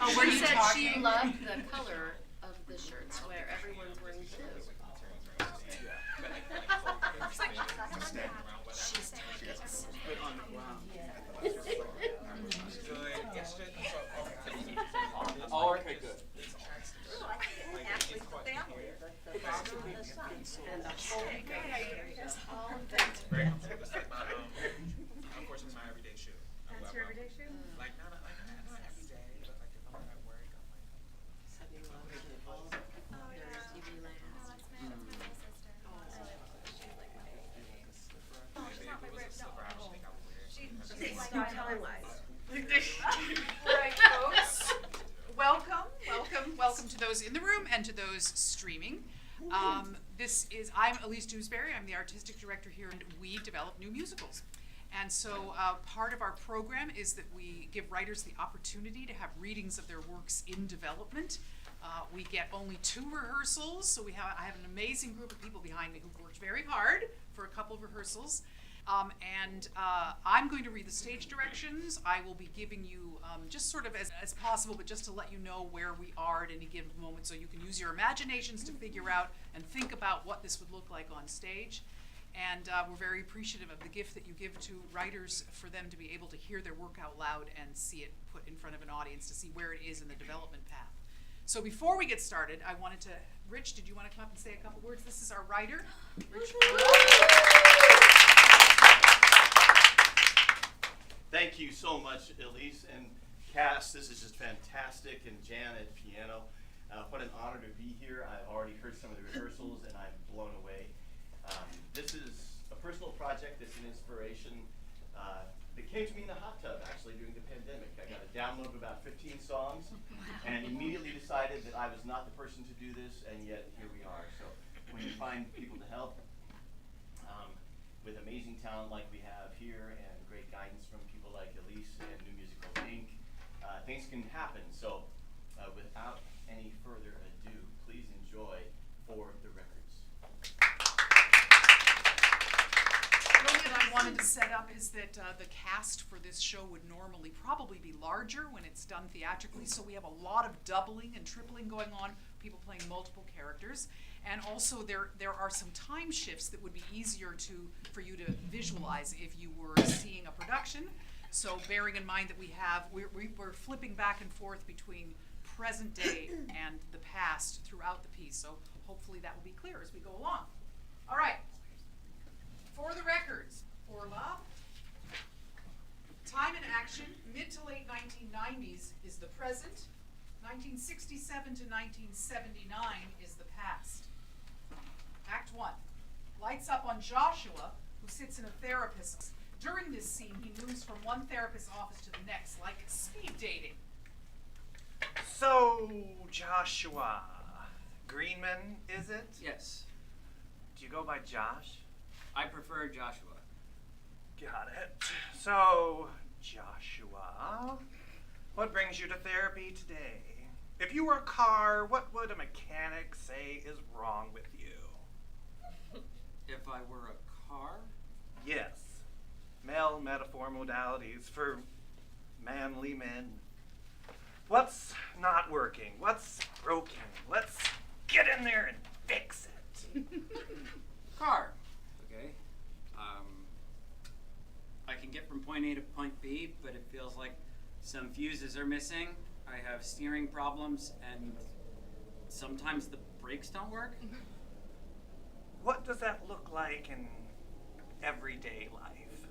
Oh, she were you said talking? she loved the color of the shirts where everyone's wearing blue. She's Put on the ground. Oh, okay, good. Actually, the family, the father and the son. and the whole Unfortunately, my everyday shoe. That's your everyday shoe? Like not every day, but like if I'm at work, I'm like. TV land. Stop telling lies. Right, folks. Welcome to those in the room and to those streaming. I'm Elise Dewsbury. I'm the artistic director here, and we develop new musicals. And so part of our program is that we give writers the opportunity to have readings of their works in development. We get only 2 rehearsals, so I have an amazing group of people behind me who've worked very hard for a couple of rehearsals. I'm going to read the stage directions. I will be giving you just sort of as possible, but just to let you know where we are at any given moment, so you can use your imaginations to figure out and think about what this would look like on stage. And we're very appreciative of the gift that you give to writers for them to be able to hear their work out loud and see it put in front of an audience, to see where it is in the development path. So before we get started, I wanted to, Rich, did you want to come up and say a couple words? This is our writer, Rich. Thank you so much, Elise and Cass. This is just fantastic, and Jan at piano. What an honor to be here. I've already heard some of the rehearsals, and I'm blown away. This is a personal project. It's an inspiration that came to me in the hot tub, actually, during the pandemic. I got a download of about 15 songs, and immediately decided that I was not the person to do this, and yet here we are. So when you find people to help with amazing talent like we have here, and great guidance from people like Elise and New Musical Inc., things can happen. So without any further ado, please enjoy For the Records. The only thing I wanted to set up is that the cast for this show would normally probably be larger when it's done theatrically, so we have a lot of doubling and tripling going on, people playing multiple characters. And also there are some time shifts that would be easier for you to visualize if you were seeing a production. So bearing in mind that we're flipping back and forth between present day and the past throughout the piece. So hopefully that will be clear as we go along. All right. For the records, Uhrlaub. Time and action, mid to late 1990s is the present. 1967 to 1979 is the past. Act 1. Lights up on Joshua, who sits in a therapist's. During this scene, he moves from one therapist's office to the next, like speed dating. So, Joshua Greenman, is it? Yes, Do you go by Josh? I prefer Joshua. Got it. So, Joshua, what brings you to therapy today? If you were a car, what would a mechanic say is wrong with you? If I were a car? Yes. Male metaphor modalities for manly men. What's not working? What's broken? Let's get in there and fix it. Car. Okay. I can get from point A to point B, but it feels like some fuses are missing. I have steering problems, and sometimes the brakes don't work. What does that look like in everyday life?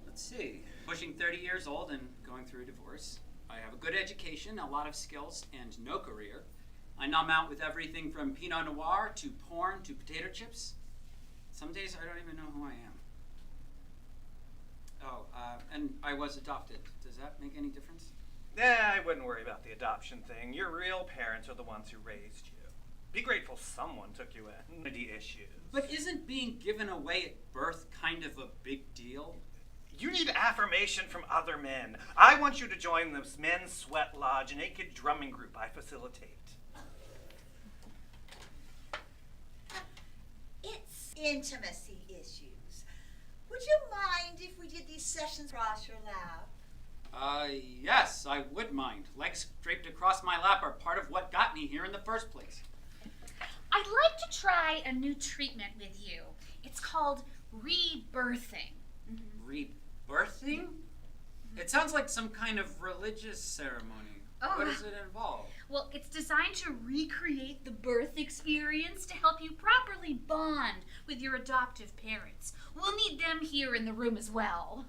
Let's see. Pushing 30 years old and going through a divorce. I have a good education, a lot of skills, and no career. I numb out with everything from Pinot Noir to porn to potato chips. Some days I don't even know who I am. And I was adopted. Does that make any difference? I wouldn't worry about the adoption thing. Your real parents are the ones who raised you. Be grateful someone took you in. Identity issues. But isn't being given away at birth kind of a big deal? You need affirmation from other men. I want you to join this men's sweat lodge, a naked drumming group I facilitate. It's intimacy issues. Would you mind if we did these sessions across your lab? Yes, I would mind. Legs draped across my lap are part of what got me here in the first place. I'd like to try a new treatment with you. It's called rebirthing. Rebirthing? It sounds like some kind of religious ceremony. Oh. What does it involve? Well, it's designed to recreate the birth experience to help you properly bond with your adoptive parents. We'll need them here in the room as well.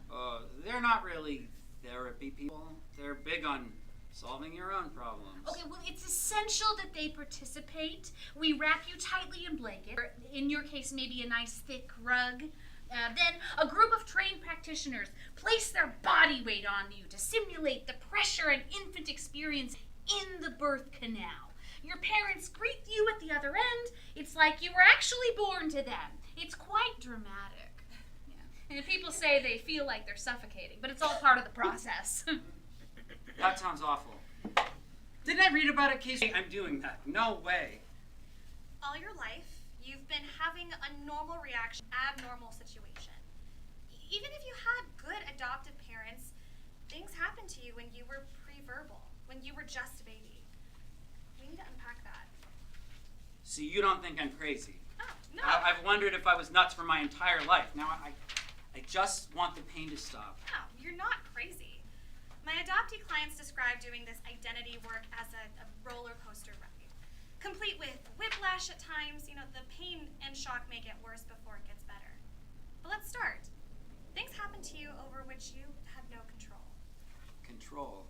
They're not really therapy people. They're big on solving your own problems. Okay, well, it's essential that they participate. We wrap you tightly in blanket, or in your case, maybe a nice thick rug. Then a group of trained practitioners place their body weight on you to simulate the pressure an infant experience in the birth canal. Your parents greet you at the other end. It's like you were actually born to them. It's quite dramatic. Yeah. And people say they feel like they're suffocating, but it's all part of the process. That sounds awful. Didn't I read about a case? I'm doing that. No way. All your life, you've been having a normal reaction, abnormal situation. Even if you had good adoptive parents, things happened to you when you were pre-verbal, when you were just a baby. We need to unpack that. So you don't think I'm crazy? Oh, no. I've wondered if I was nuts for my entire life. Now I just want the pain to stop. No, you're not crazy. My adoptee clients describe doing this identity work as a roller coaster ride, complete with whiplash at times. The pain and shock may get worse before it gets better. But let's start. Things happen to you over which you had no control. Control.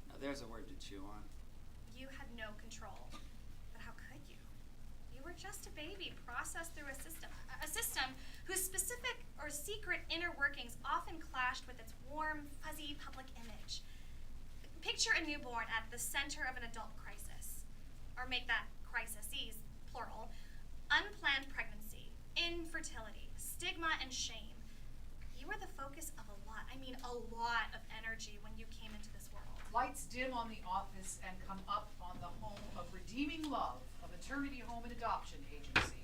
Now there's a word to chew on. You had no control. But how could you? You were just a baby processed through a system whose specific or secret inner workings often clashed with its warm, fuzzy public image. Picture a newborn at the center of an adult crisis, or make that crises, plural, unplanned pregnancy, infertility, stigma, and shame. You were the focus of a lot of energy when you came into this world. Lights dim on the office and come up on the home of Redeeming Love, a maternity home and adoption agency.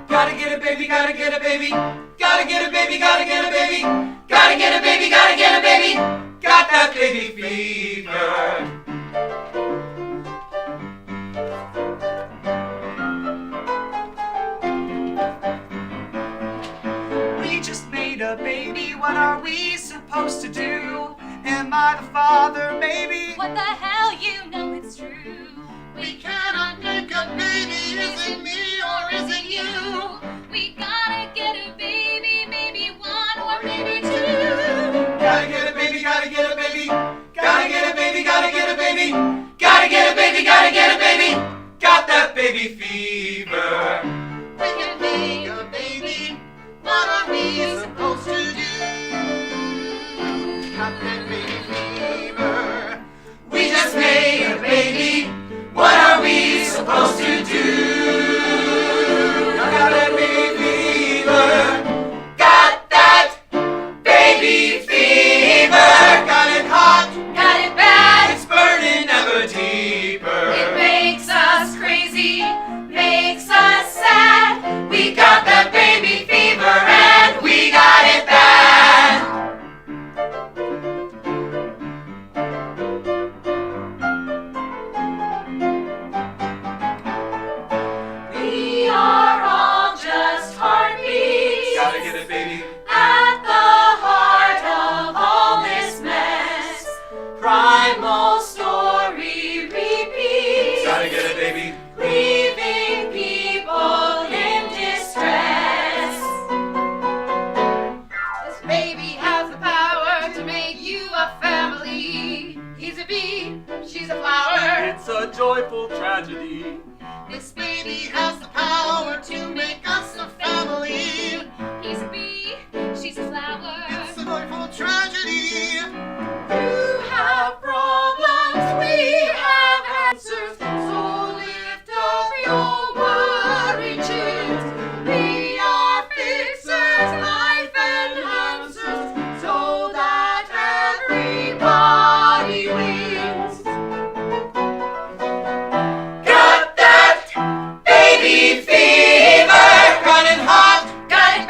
Gotta get a baby, gotta get a baby. Gotta get a baby, gotta get a baby. Gotta get a baby, gotta get a baby. Got that baby fever. We just made a baby, what are we supposed to do? Am I the father, maybe? What the hell, you know it's true. We cannot make a baby, is it me or is it you? We gotta get a baby, maybe one or maybe two. Gotta get a baby, gotta get a baby. Gotta get a baby, gotta get a baby. Gotta get a baby, gotta get a baby. Got that baby fever. We can make a baby. What are we supposed to do? Got that baby fever. We just made a baby. What are we supposed to do? Got that baby fever. Got that baby fever. Got it hot. Got it bad. It's burning ever deeper. It makes us crazy, makes us sad. We got that baby fever and we got it bad. We are all just heartbeats Gotta get it, baby. at the heart of all this mess. Primal story repeats, Gotta get it, baby. leaving people in distress. This baby has the power to make you a family. He's a bee, she's a flower. It's a joyful tragedy. This baby Has the power to make us a family. He's a bee, she's a flower. It's a joyful tragedy. You have problems, we have answers. So lift up your worry chairs. We are fixers, life enhancers, so that everybody wins. Got that baby fever. Running hot. Got it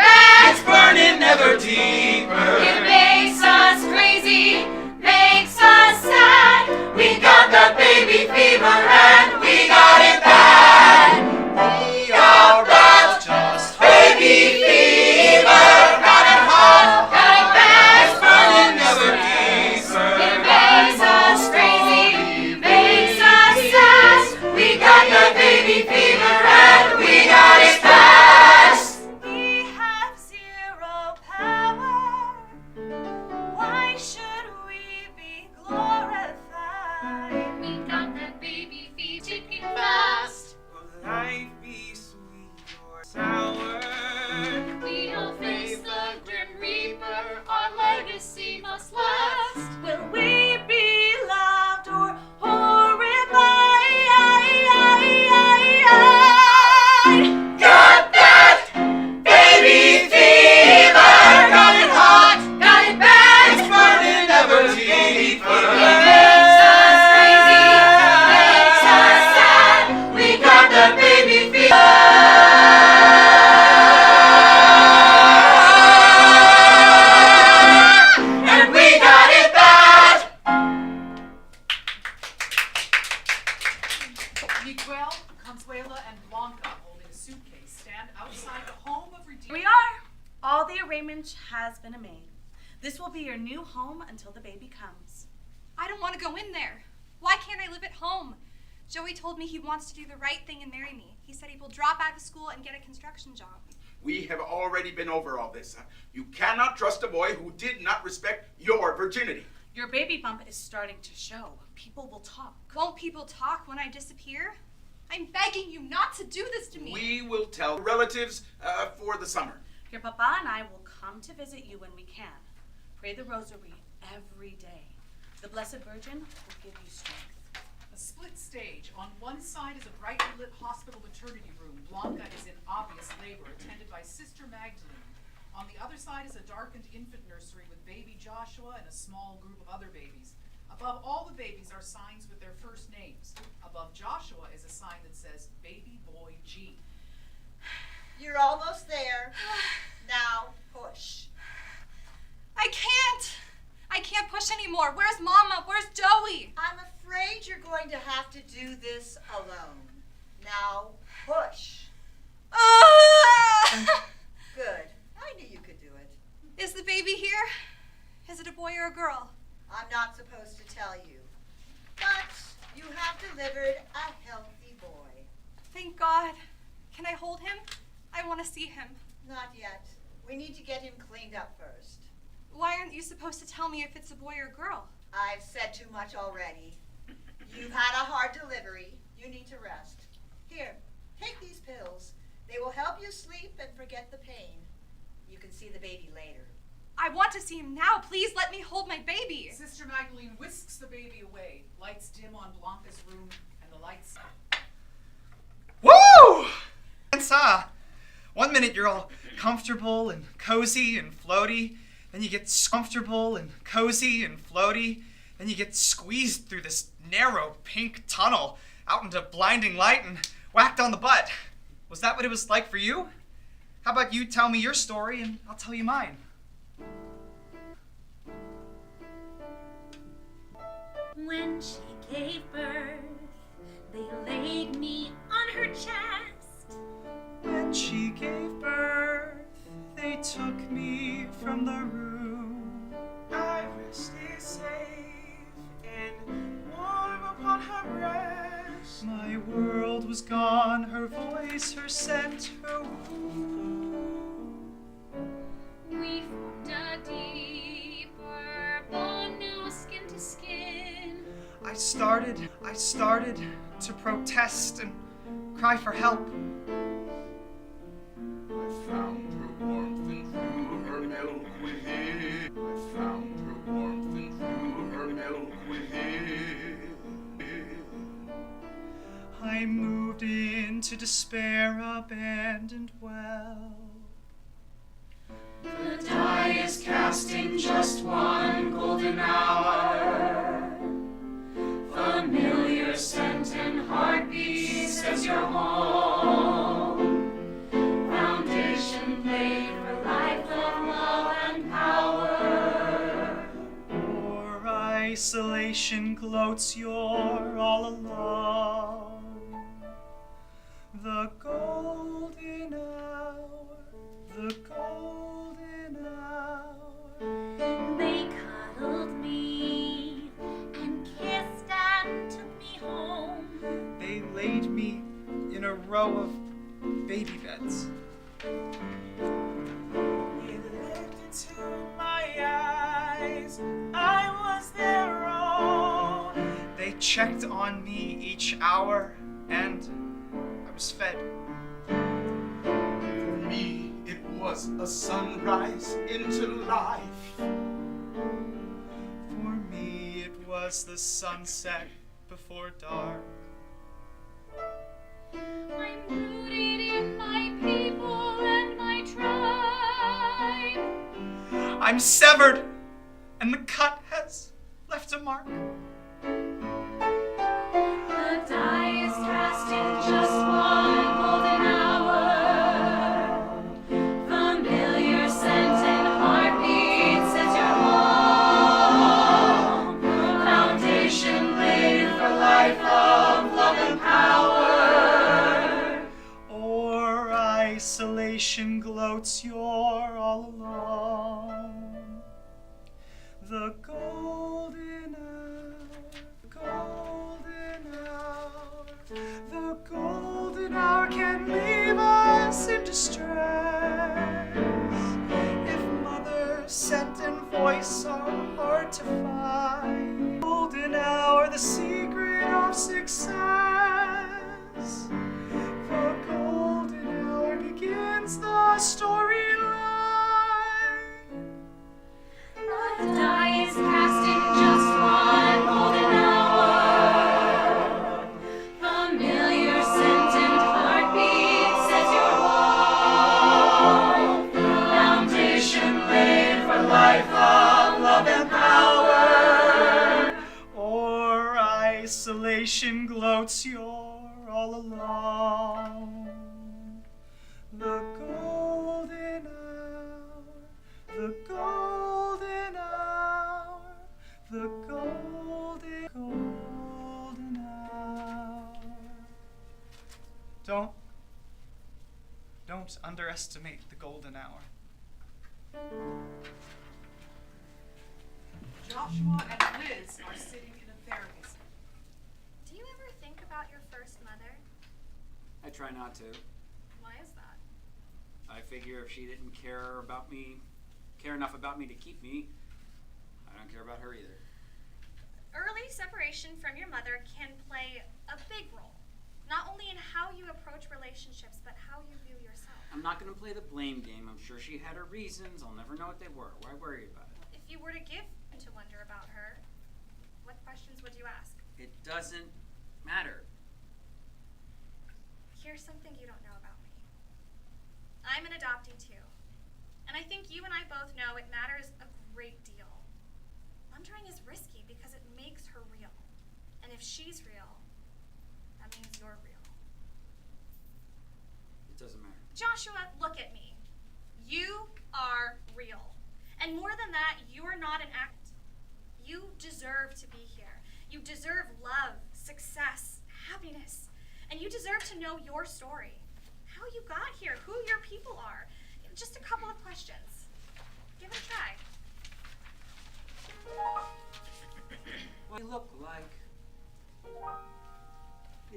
your raiment has been made. This will be your new home until the baby comes. I don't want to go in there. Why can't I live at home? Joey told me he wants to do the right thing and marry me. He said he will drop out of school and get a construction job. We have already been over all this. You cannot trust a boy who did not respect your virginity. Your baby bump is starting to show. People will talk. Won't people talk when I disappear? I'm begging you not to do this to me. We will tell relatives for the summer. Your papa and I will come to visit you when we can. Pray the rosary every day. The Blessed Virgin will give you strength. A split stage. On one side is a brightly lit hospital maternity room. Blanca is in obvious labor, attended by Sister Magdalene. On the other side is a darkened infant nursery with baby Joshua and a small group of other babies. Above all the babies are signs with their first names. Above Joshua is a sign that says Baby Boy G. You're almost there. Now push. I can't push anymore. Where's Mama? Where's Joey? I'm afraid you're going to have to do this alone. Now push. Good. I knew you could do it. Is the baby here? Is it a boy or a girl? I'm not supposed to tell you. But you have delivered a healthy boy. Thank God. Can I hold him? I want to see him. Not yet. We need to get him cleaned up first. Why aren't you supposed to tell me if it's a boy or a girl? I've said too much already. You've had a hard delivery. You need to rest. Here, take these pills. They will help you sleep and forget the pain. You can see the baby later. I want to see him now. Please let me hold my baby. Sister Magdalene whisks the baby away. Lights dim on Blanca's room, and the lights... Woo! One minute you're all comfortable and cozy and floaty, then you get comfortable and cozy and floaty, then you get squeezed through this narrow pink tunnel out into blinding light and whacked on the butt. Was that what it was like for you? How about you tell me your story and I'll tell you mine. When she gave birth, they laid me on her chest. When she gave birth, they took me from the room. I rested safe and warm upon her breast. My world was gone, her voice, her scent, her woo. We formed a deeper bond, now skin to skin. I started to protest and cry for help. I found her warmth and drew her milk within. I found her warmth and drew her milk within. I moved into despair, abandoned well. The die is cast in just one golden hour. Familiar scent and heartbeat says you're home. Foundation laid for life of love and power. Or isolation gloats, you're all alone. The golden hour, the golden hour. They cuddled me and kissed and took me home. They laid me in a row of baby beds. It looked into my eyes, I was their own. They checked on me each hour, and I was fed. For me, it was a sunrise into life. For me, it was the sunset before dark. I'm rooted in my people and my tribe. I'm severed, and the cut has left a mark. The die is cast in just one golden hour. Familiar scent and heartbeat says you're home. Foundation laid for life of love and power. Or isolation gloats, you're shore all alone. The golden hour, the golden hour can leave us in distress if mother's scent and voice are hard to find. Golden hour, the secret of success. The golden hour begins the storyline. The die is cast in just one golden hour. Familiar scent and heartbeat says you're home. Foundation laid for life of love and power. Or isolation gloats, you're all alone. The golden hour, the golden hour, the golden hour. Don't underestimate the golden hour. Joshua and Liz are sitting in a therapy center. Do you ever think about your first mother? I try not to. Why is that? I figure if she didn't care enough about me to keep me, I don't care about her either. Early separation from your mother can play a big role, not only in how you approach relationships, but how you view yourself. I'm not going to play the blame game. I'm sure she had her reasons. I'll never know what they were. Why worry about it? If you were to give to wonder about her, what questions would you ask? It doesn't matter. Here's something you don't know about me. I'm an adoptee too. And I think you and I both know it matters a great deal. Wondering is risky because it makes her real. And if she's real, that means you're real. It doesn't matter. Joshua, look at me. You are real. And more than that, you are not an act. You deserve to be here. You deserve love, success, happiness. And you deserve to know your story. How you got here, who your people are. Just a couple of questions. Give it a try. What do you look like?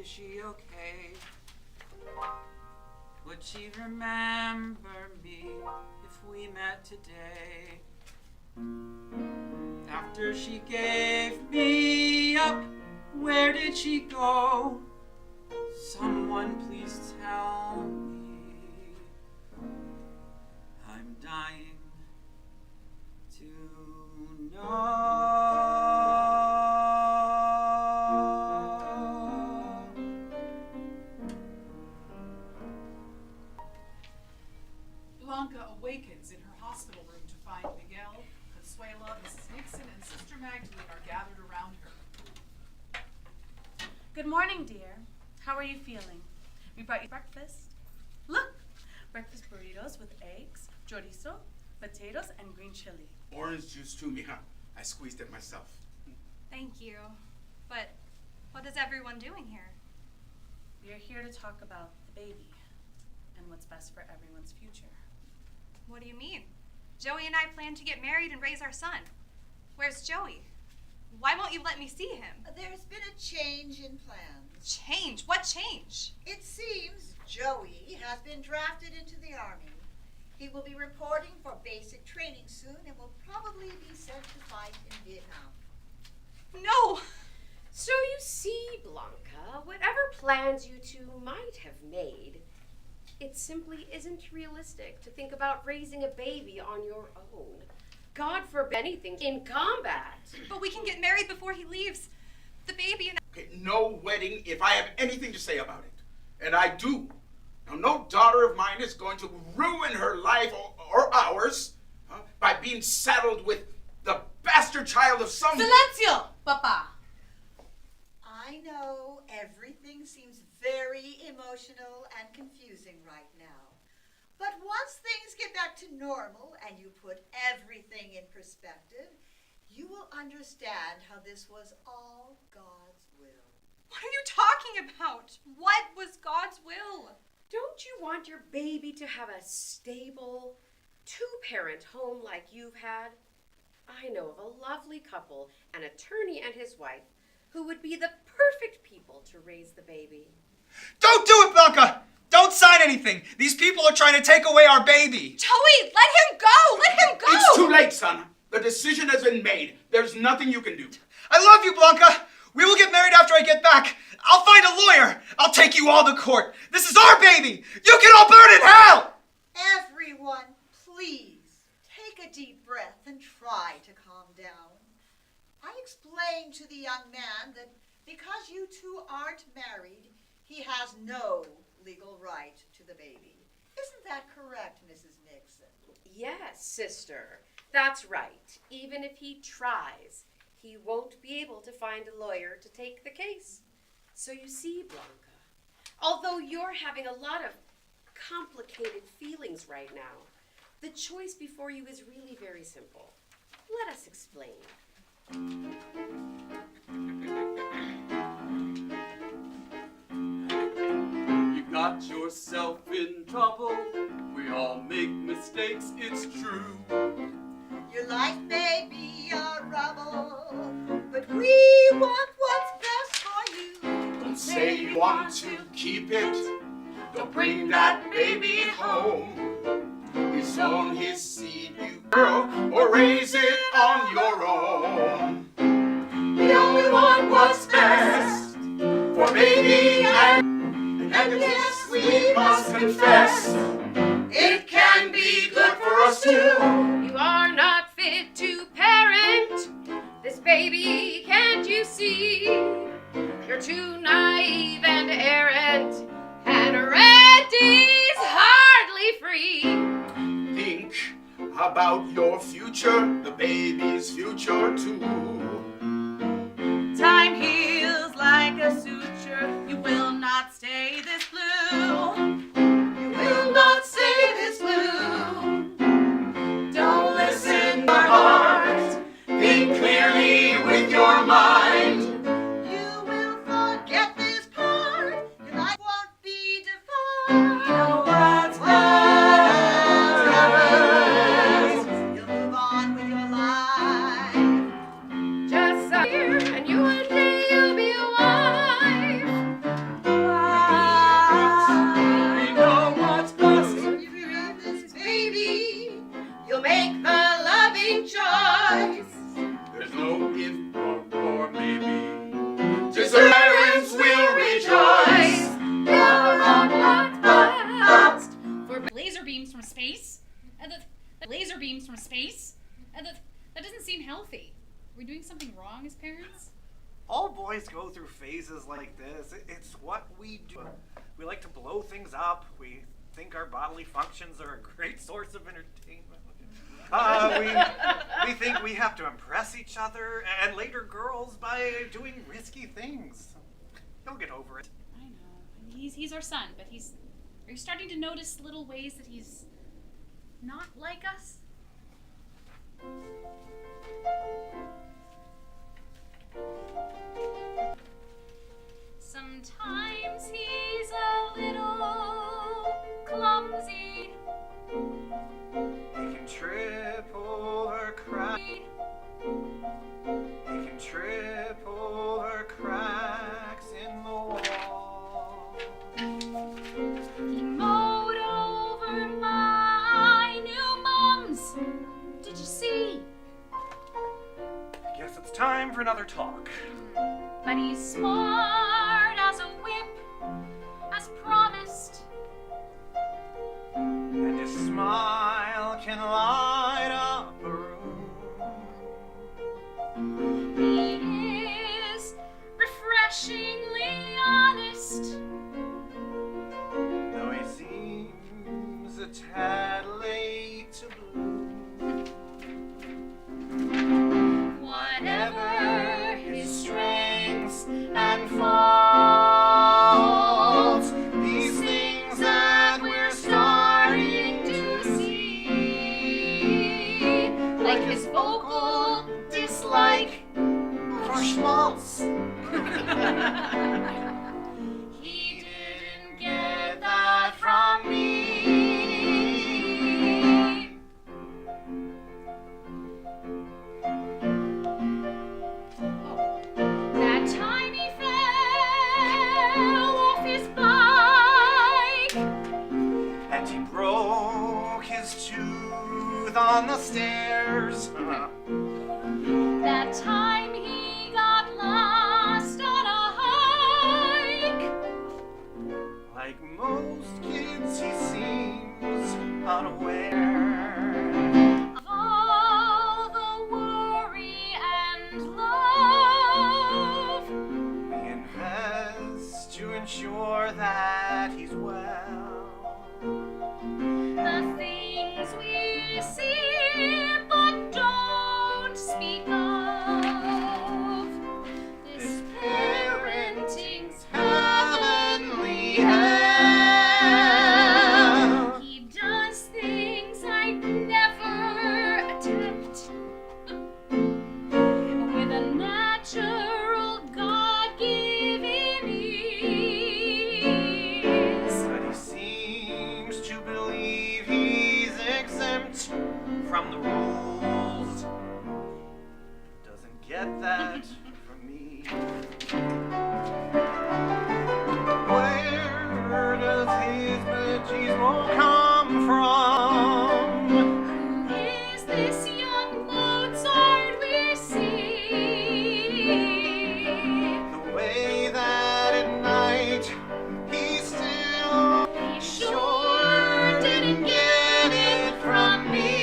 Is she okay? Would she remember me if we met today? After she gave me up, where did she go? Someone please tell me. I'm dying to know. Blanca awakens in her hospital room to find Miguel, Consuela, Mrs. Nixon, and Sister Magdalene are gathered around her. Good morning, dear. How are you feeling? We brought you breakfast. Look, breakfast burritos with eggs, chorizo, potatoes, and green chili. Orange juice too, mija. I squeezed it myself. Thank you. But what is everyone doing here? We are here to talk about the baby and what's best for everyone's future. What do you mean? Joey and I plan to get married and raise our son. Where's Joey? Why won't you let me see him? There's been a change in plans. Change? What change? It seems Joey has been drafted into the Army. He will be reporting for basic training soon and will probably be sent to fight in Vietnam. No! So you see, Blanca, whatever plans you two might have made, it simply isn't realistic to think about raising a baby on your own. God forbid anything in combat. But we can get married before he leaves. The baby and Okay, no wedding if I have anything to say about it. And I do. Now, no daughter of mine is going to ruin her life or ours by being saddled with the bastard child of some... Silencio, Papa! I know everything seems very emotional and confusing right now. But once things get back to normal and you put everything in perspective, you will understand how this was all God's will. what are you talking about? What was God's will? Don't you want your baby to have a stable, two-parent home like you've had, I know of a lovely couple, an attorney and his wife, who would be the perfect people to raise the baby. Don't do it, Blanca! Don't sign anything! These people are trying to take away our baby! Joey, let him go! Let him go! It's too late, son. The decision has been made. There's nothing you can do. I love you, Blanca! We will get married after I get back. I'll find a lawyer. I'll take you all to court. This is our baby. You can all burn in hell! Everyone, please, take a deep breath and try to calm down. I explained to the young man that because you two aren't married, he has no legal right to the baby. Isn't that correct, Mrs. Nixon? Yes, sister, that's right. Even if he tries, he won't be able to find a lawyer to take the case. So you see, Blanca, although you're having a lot of complicated feelings right now, the choice before you is really very simple. Let us explain. You got yourself in trouble. We all make mistakes, it's true. Your life may be a rubble, but we want what's best for you. Don't say you want to keep it. Don't bring that baby home. Disown his seed, you girl, or raise it on your own. We only want what's best for baby, and this we must confess. It can be good for us too. You are not fit to parent this baby, can't you see? You're too naive and errant, and Randy's hardly free. Think about your future, the baby's future too. Time heals like a suture. You will not stay this blue. You will not say this blue. Don't listen to your heart. Think clearly with your mind. You will forget this part. Your life won't be defined. You know what's best. You'll move on with your life. Just a year, and you one day you'll be a wife. We know what's best. If you have this baby, you'll make the loving choice. There's no if or maybe. Just the parents will rejoice. For laser beams from space? Laser beams from space? That doesn't seem healthy. Are we doing something wrong as parents? All boys go through phases like this. It's what we do. We like to blow things up. We think our bodily functions are a great source of entertainment. We think we have to impress each other and later girls by doing risky things. He'll get over it. I know. He's our son, but are you starting to notice little ways that he's not like us? Sometimes he's a little clumsy. He can trip over cracks. He can trip over cracks in the wall. He mowed over my new mums. Did you see? I guess it's time for another talk. But he's smart as a whip, as promised. And his smile can light up a room. He is refreshingly honest. Though he seems a tad late to bloom. Whatever His strengths and faults, these things that we're starting to see, like his vocal dislike for schmaltz. he didn't Get that from me. on the stairs. That time he got lost on a hike. Like most kids, he seems unaware Of all the worry and love. we invest to ensure that he's well. The things we see but don't speak of. This parenting's Heavenly hell. He does things I'd never attempt. With a natural God-given ease. But he seems to believe he's exempt from the rules. Doesn't get that from me. Where does his machismo come from? Who is this young Mozart we see? The way that at night he still He sure didn't get it from me.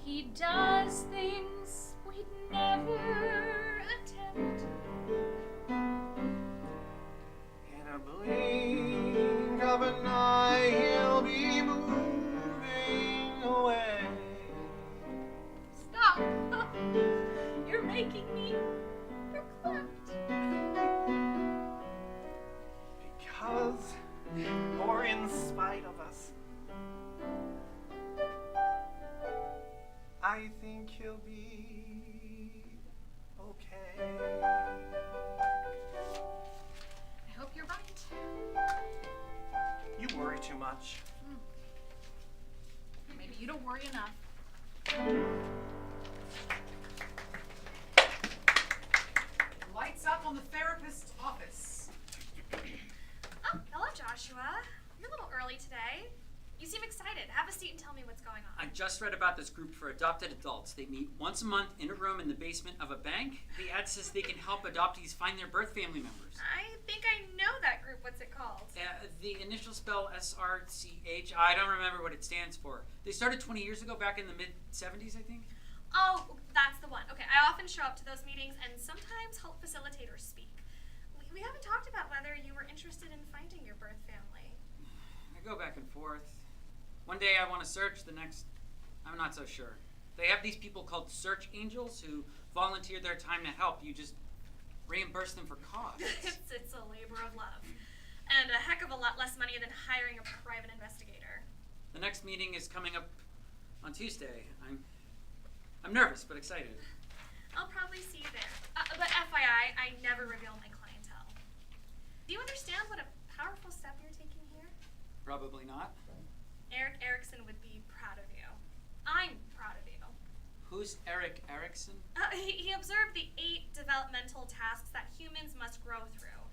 He does things we'd never attempt. in a blink of an eye he'll be moving away. Stop! You're making me verklempt. Because, or in spite of us, I think he'll be okay. I hope you're right. You worry too much. Maybe you don't worry enough. Lights up on the therapist's office. Oh, hello, Joshua. You're a little early today. You seem excited. Have a seat and tell me what's going on. I just read about this group for adopted adults. They meet once a month in a room in the basement of a bank. The ad says they can help adoptees find their birth family members. I think I know that group. What's it called? The initial spell SRCH. I don't remember what it stands for. They started 20 years ago, back in the mid-70s, I think. Oh, that's the one. Okay, I often show up to those meetings and sometimes help facilitators speak. We haven't talked about whether you were interested in finding your birth family. I go back and forth. One day I want to search, the next, I'm not so sure. They have these people called search angels who volunteer their time to help. You just reimburse them for costs. It's a labor of love. And a heck of a lot less money than hiring a private investigator. The next meeting is coming up on Tuesday. I'm nervous but excited. I'll probably see you there. But FYI, I never reveal my clientele. Do you understand what a powerful step you're taking here? Probably not. Eric Erickson would be proud of you. I'm proud of you. Who's Eric Erickson? He observed the 8 developmental tasks that humans must grow through.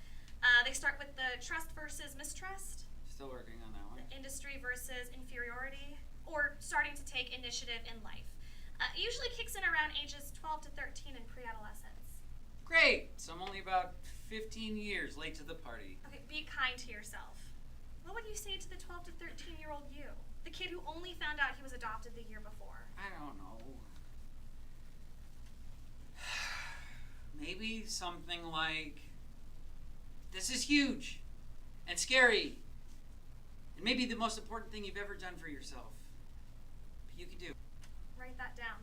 They start with the trust versus mistrust, Still working on that one. the industry versus inferiority, or starting to take initiative in life. Usually kicks in around ages 12 to 13 in pre-adolescence. Great! So I'm only about 15 years late to the party. Okay, be kind to yourself. What would you say to the 12 to 13-year-old you? The kid who only found out he was adopted the year before. I don't know. Maybe something like, this is huge and scary and maybe the most important thing you've ever done for yourself. But you can do. Write that down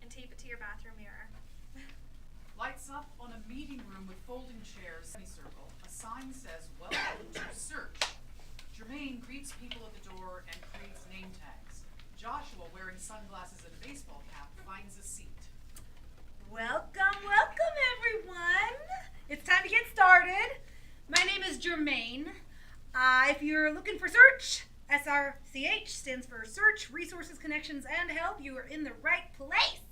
and tape it to your bathroom mirror. Lights up on a meeting room with folding chairs, semicircle. A sign says, "Welcome to Search." Jermaine greets people at the door and creates name tags. Joshua, wearing sunglasses and a baseball cap, finds a seat. Welcome, welcome, everyone. It's time to get started. My name is Jermaine. If you're looking for Search, SRCH stands for Search, Resources, Connections, and Help. You are in the right place.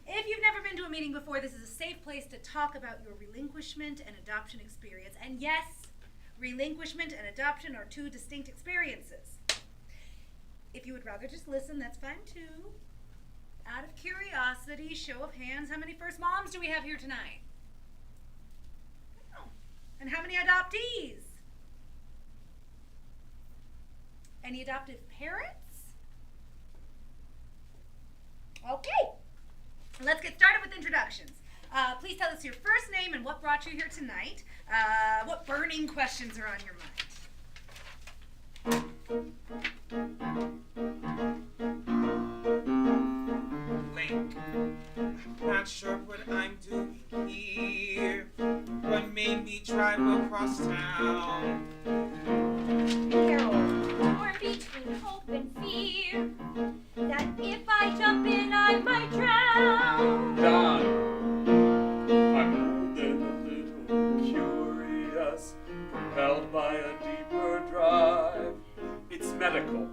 If you've never been to a meeting before, this is a safe place to talk about your relinquishment and adoption experience. And yes, Relinquishment and adoption are two distinct experiences. If you would rather just listen, that's fine too. Out of curiosity, show of hands, how many first moms do we have here tonight? Oh. And how many adoptees? Any adoptive parents? Okay, let's get started with introductions. Please tell us your first name and what brought you here tonight. What burning questions are on your mind? Link. Not sure what I'm doing here. What made me drive across town? Carol, torn between hope and fear. That if I jump in, I might drown. Don, I'm more than a little curious, compelled by a deeper drive. It's medical.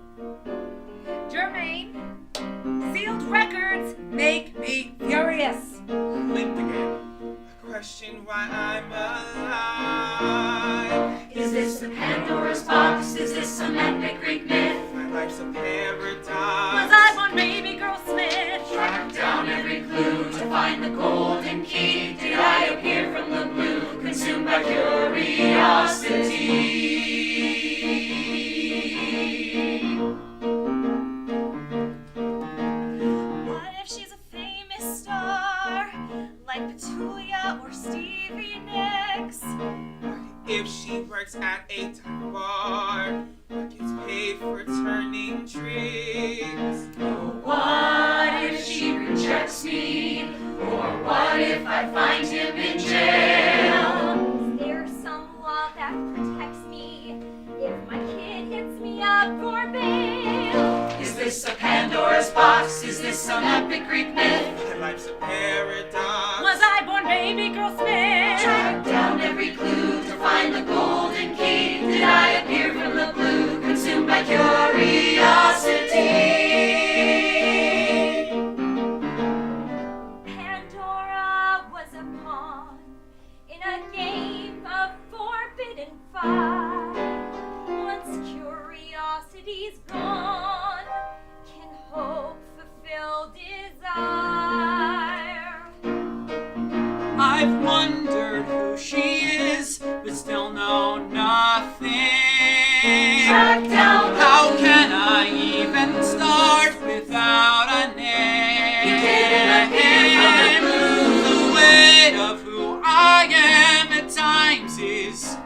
Jermaine, sealed records make me furious. Linked again. Question why I'm alive. Is this a Pandora's box? Is this some epic Greek myth? My life's a paradox. Was I one baby girl Smith? Track down every clue to find the golden key. Did I appear from the blue, consumed by curiosity? What if she's a famous star, like Petulia or Stevie Nicks? If she works at a dive bar, or gets paid for turning tricks. What if she rejects me? Or what if I find him in jail? Is there some law that protects me if my kid hits me up for bail? Is this a Pandora's box? Is this some epic Greek myth? My life's a paradox. Was I born baby girl Smith? Track down every clue to find the golden key. Did I appear from the blue, consumed by curiosity? Pandora was a pawn in a game of forbidden fun. Once curiosity's gone, can hope fulfill desire? I've wondered who she is, but still know nothing. Track down How can I even start without a name? He didn't appear from the blue. The weight of who I am at times is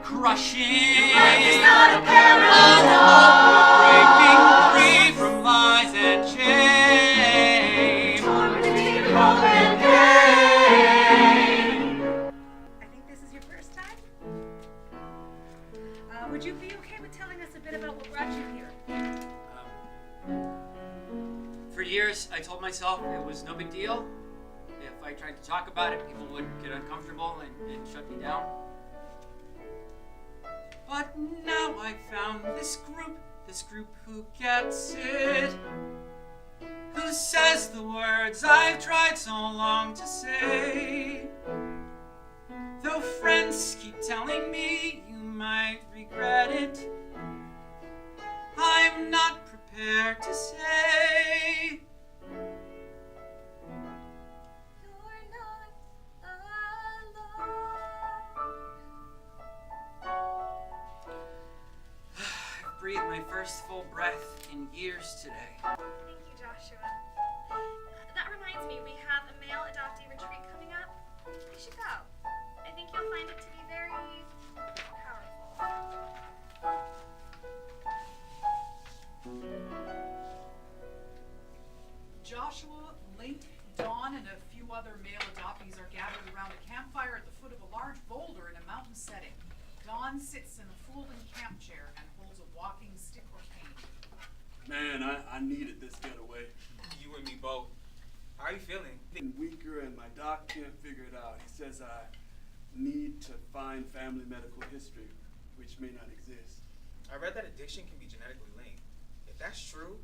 crushing. Life is not a All paradox. hope of breaking free from lies and shame. Torn between hope and pain. I think this is your first time. Would you be okay with telling us a bit about what brought you here? For years, I told myself it was no big deal. If I tried to talk about it, people would get uncomfortable and shut me down. But now I found this group who gets it, who says the words I've tried so long to say. Though friends keep telling me you might regret it, I'm not prepared to say. You're not alone. I've breathed my first full breath in years today. Thank you, Joshua. That reminds me, we have a male adoptee retreat coming up. You should go. I think you'll find it to be very powerful. Joshua, Link, Dawn, and a few other male adoptees are gathered around a campfire at the foot of a large boulder in a mountain setting. Dawn sits in a folding camp chair and holds a walking stick or cane. Man, I needed this getaway. You and me both. How are you feeling? I'm weaker and my doc can't figure it out. He says I need to find family medical history, which may not exist. I read that addiction can be genetically linked. If that's true,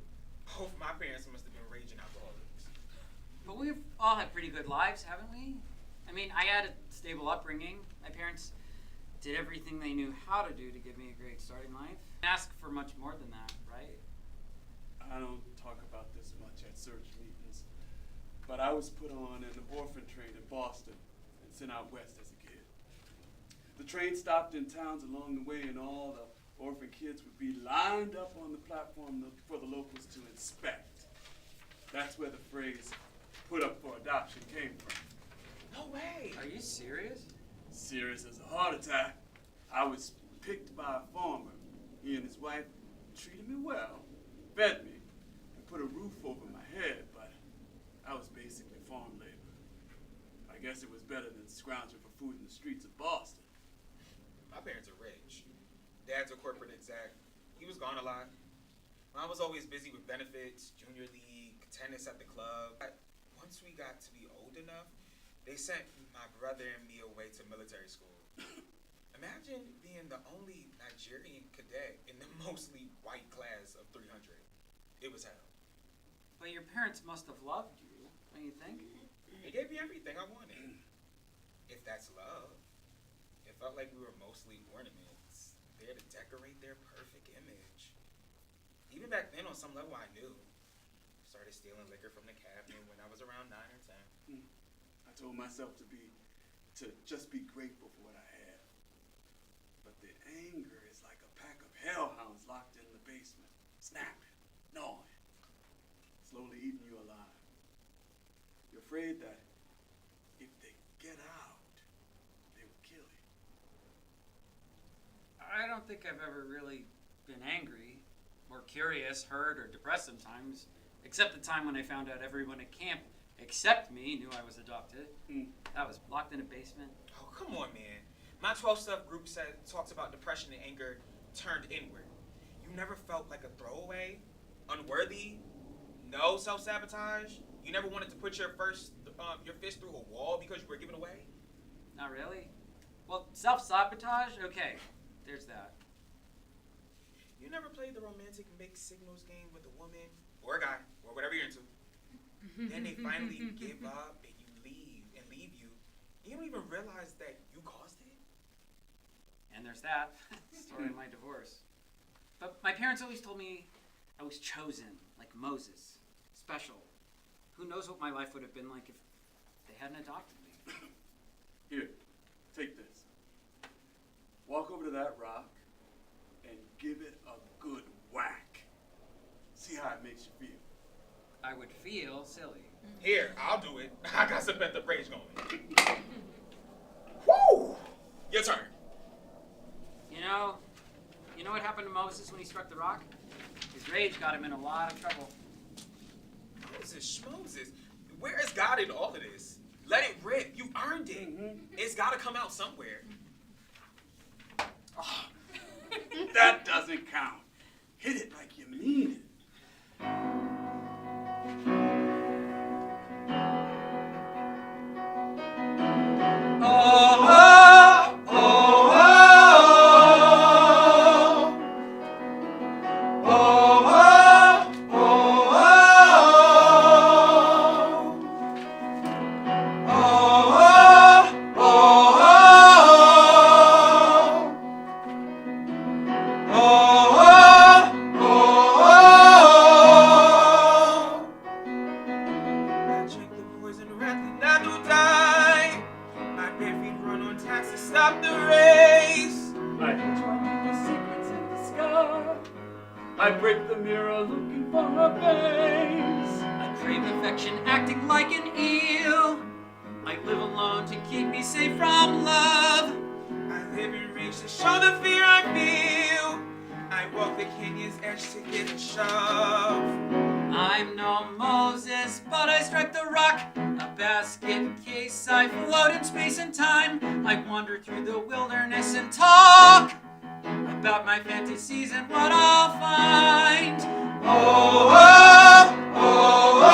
both my parents must have been raging alcoholics. But we've all had pretty good lives, haven't we? I mean, I had a stable upbringing. My parents did everything they knew how to do to give me a great start in life. Ask for much more than that, right? I don't talk about this much at search meetings, but I was put on an orphan train in Boston and sent out west as a kid. The train stopped in towns along the way, and all the orphan kids would be lined up on the platform for the locals to inspect. That's where the phrase "put up for adoption" came from. No way! Are you serious? Serious as a heart attack. I was picked by a farmer. He and his wife treated me well, fed me, and put a roof over my head, but I was basically farm labor. I guess it was better than scrounging for food in the streets of Boston. My parents are rich. Dad's a corporate exec. He was gone a lot. Mom was always busy with benefits, junior league, tennis at the club. Once we got to be old enough, they sent my brother and me away to military school. Imagine being the only Nigerian cadet in the mostly white class of 300. It was hell. But your parents must have loved you, don't you think? They gave me everything I wanted. If that's love. It felt like we were mostly ornaments, there to decorate their perfect image. Even back then, on some level, I knew. Started stealing liquor from the cabinet when I was around 9 or 10. I told myself to just be grateful for what I had. But the anger is like a pack of hellhounds locked in the basement, snapping, gnawing, slowly eating you alive. You're afraid that if they get out, they will kill you. I don't think I've ever really been angry, or curious, hurt, or depressed sometimes, except the time when I found out everyone at camp except me knew I was adopted. I was locked in a basement. Oh, come on, man. My 12-step group talks about depression and anger turned inward. You never felt like a throwaway, unworthy, no self-sabotage? You never wanted to put your fist through a wall because you were given away? Not really. Well, self-sabotage? Okay, there's that. You never played the romantic mixed signals game with a woman, or a guy, or whatever you're into. Then they finally give up and leave you. You don't even realize that you caused it. And there's that story of my divorce. But my parents always told me I was chosen, like Moses, special. Who knows what my life would have been like if they hadn't adopted me. Here, take this. Walk over to that rock and give it a good whack. See how it makes you feel. I would feel silly. Here, I'll do it. I got some mental rage going. Woo! Your turn. You know what happened to Moses when he struck the rock? His rage got him in a lot of trouble. Moses, where is God in all of this? Let it rip. You earned it. It's got to come out somewhere. Oh, that doesn't count. Hit it like you mean it. I break the mirror looking for her face. I crave affection acting like an eel. I live alone to keep me safe from love. I live in reach to show the fear I feel. I walk the canyon's edge to get a shove. I'm no Moses, but I strike the rock. A basket case, I float in space and time. I wander through the wilderness and talk about my fantasies and what I'll find. Oh, oh, oh, oh,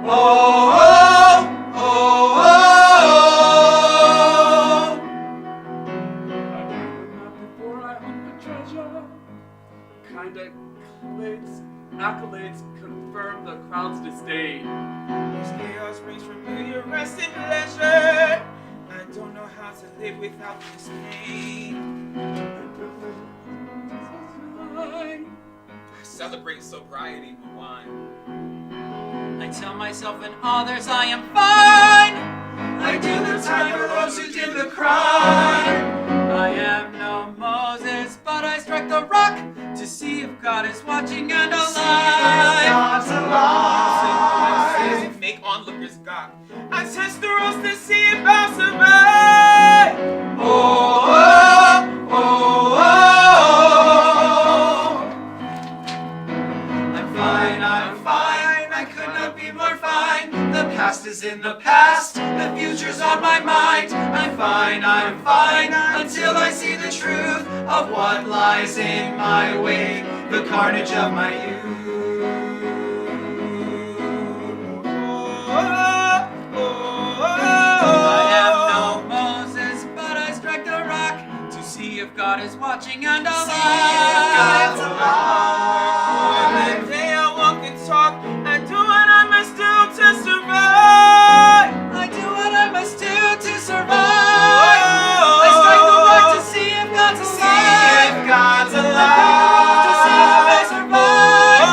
oh, oh, oh, oh. I dream of not before I hunt the treasure. kinda accolades confirm the crowd's disdain. This chaos brings familiar rest and pleasure. I don't know how to live without this pain. I celebrate sobriety with wine. I tell myself and others I am fine. I do the time for those who did the crime. I am no Moses, but I strike the rock to see if God is watching and alive. God's alive. Make onlookers gawk. I test the ropes to see if I'll survive. Oh, oh, oh, oh. I'm fine, I'm fine. I could not be more fine. The past is in the past. The future's on my mind. I'm fine, until I see the truth of what lies in my way. The carnage of my youth. I am no Moses, but I strike the rock to see if God is watching and alive. God's alive. Every day I walk and talk. I do what I must do to survive. I do what I must do to survive. I strike the rock to see if God's alive. See if God's alive. To see if I survive.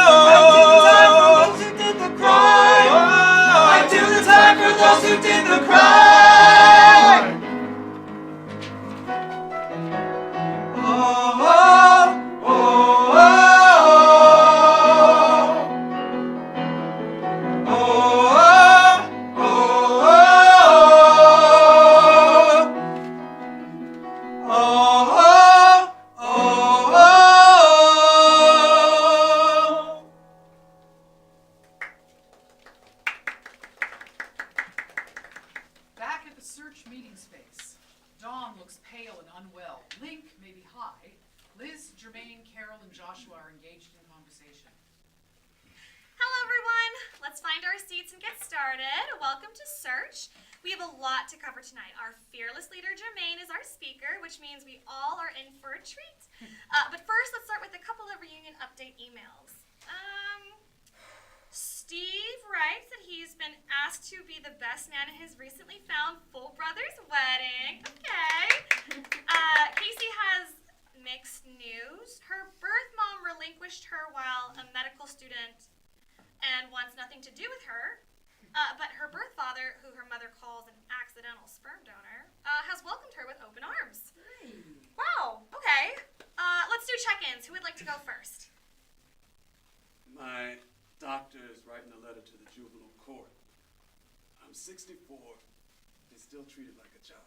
I do the time for those who did the crime. I do the time for those who did the crime. Oh, oh, oh, oh, oh, oh, oh, oh, oh, oh, oh. Back at the search meeting space, Dawn looks pale and unwell. Link may be high. Liz, Jermaine, Carol, and Joshua are engaged in conversation. Hello, everyone. Let's find our seats and get started. Welcome to Search. We have a lot to cover tonight. Our fearless leader, Jermaine, is our speaker, which means we all are in for a treat. But first, let's start with a couple of reunion update emails. Steve writes that he's been asked to be the best man at his recently found full brother's wedding. Okay. Casey has mixed news. Her birth mom relinquished her while a medical student and wants nothing to do with her. But her birth father, who her mother calls an accidental sperm donor, has welcomed her with open arms. Wow. Okay. Let's do check-ins. Who would like to go first? My doctor is writing a letter to the juvenile court. I'm 64 and still treated like a child.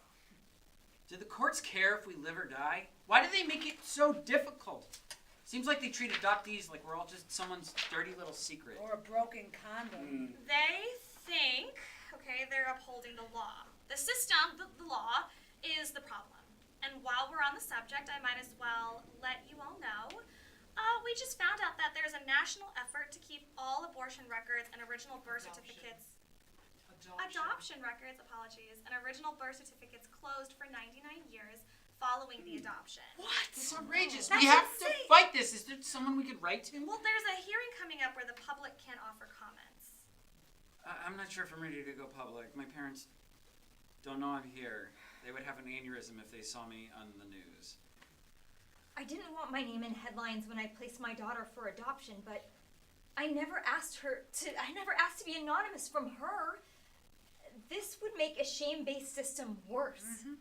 Do the courts care if we live or die? Why do they make it so difficult? Seems like they treat adoptees like we're all just someone's dirty little secret. Or a broken condom. They think, okay, they're upholding the law. The system, the law, is the problem. And while we're on the subject, I might as well let you all know. We just found out that there's a national effort to keep all abortion records and original birth certificates. Adoption records, apologies, and original birth certificates closed for 99 years following the adoption. What? It's outrageous. That's We have insane. to fight this. Is there someone we could write to? Well, there's a hearing coming up where the public can offer comments. I'm not sure if I'm ready to go public. My parents don't know I'm here. They would have an aneurysm if they saw me on the news. I didn't want my name in headlines when I placed my daughter for adoption, but I never asked to be anonymous from her. This would make a shame-based system worse. Mm-hmm.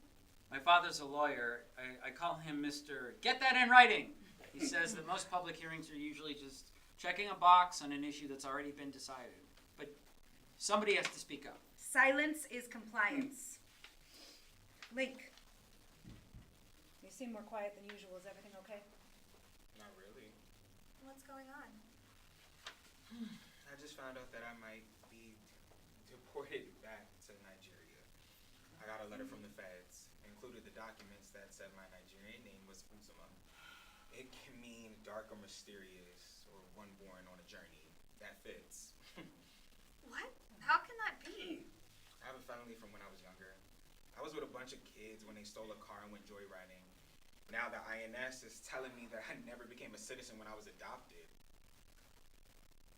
My father's a lawyer. I call him Mr. Get That in Writing. He says that most public hearings are usually just checking a box on an issue that's already been decided. But somebody has to speak up. Silence is compliance. Link. You seem more quiet than usual. Is everything okay? Not really. What's going on? I just found out that I might be deported back to Nigeria. I got a letter from the feds. It included the documents that said my Nigerian name was Uzuma. It can mean dark or mysterious, or one born on a journey. That fits. What? How can that be? I have a family from when I was younger. I was with a bunch of kids when they stole a car and went joyriding. Now the INS is telling me that I never became a citizen when I was adopted.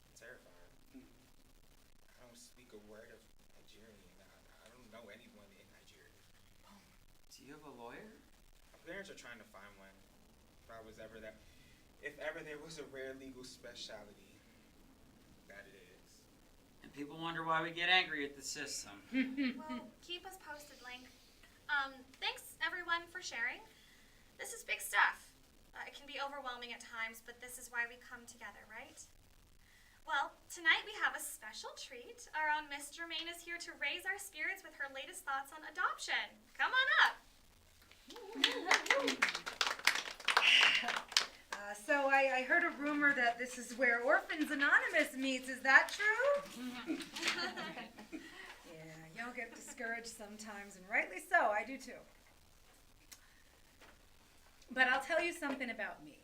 I'm terrified. I don't speak a word of Nigerian. I don't know anyone in Nigeria. Do you have a lawyer? My parents are trying to find one. If ever there was a rare legal specialty, that it is. And people wonder why we get angry at the system. Well, keep us posted, Link. Thanks, everyone, for sharing. This is big stuff. It can be overwhelming at times, but this is why we come together, right? Well, tonight we have a special treat. Our own Miss Germaine is here to raise our spirits with her latest thoughts on adoption. Come on up. So I heard a rumor that this is where Orphans Anonymous meets. Is that true? Yeah, y'all get discouraged sometimes, and rightly so. I do too. But I'll tell you something about me.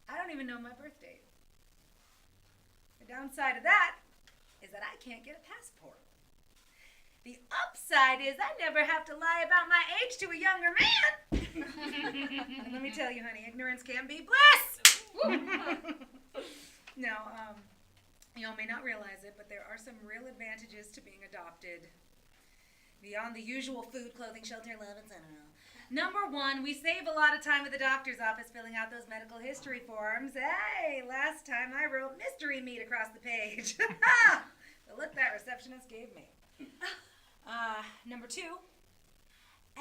I don't even know my birth date. The downside of that is that I can't get a passport. The upside is I never have to lie about my age to a younger man. And let me tell you, honey, ignorance can be bliss. No, y'all may not realize it, but there are some real advantages to being adopted. Beyond the usual food, clothing, shelter, love, etc. Number one, we save a lot of time at the doctor's office filling out those medical history forms. Hey, last time I wrote mystery meat across the page. The look that receptionist gave me. Number two,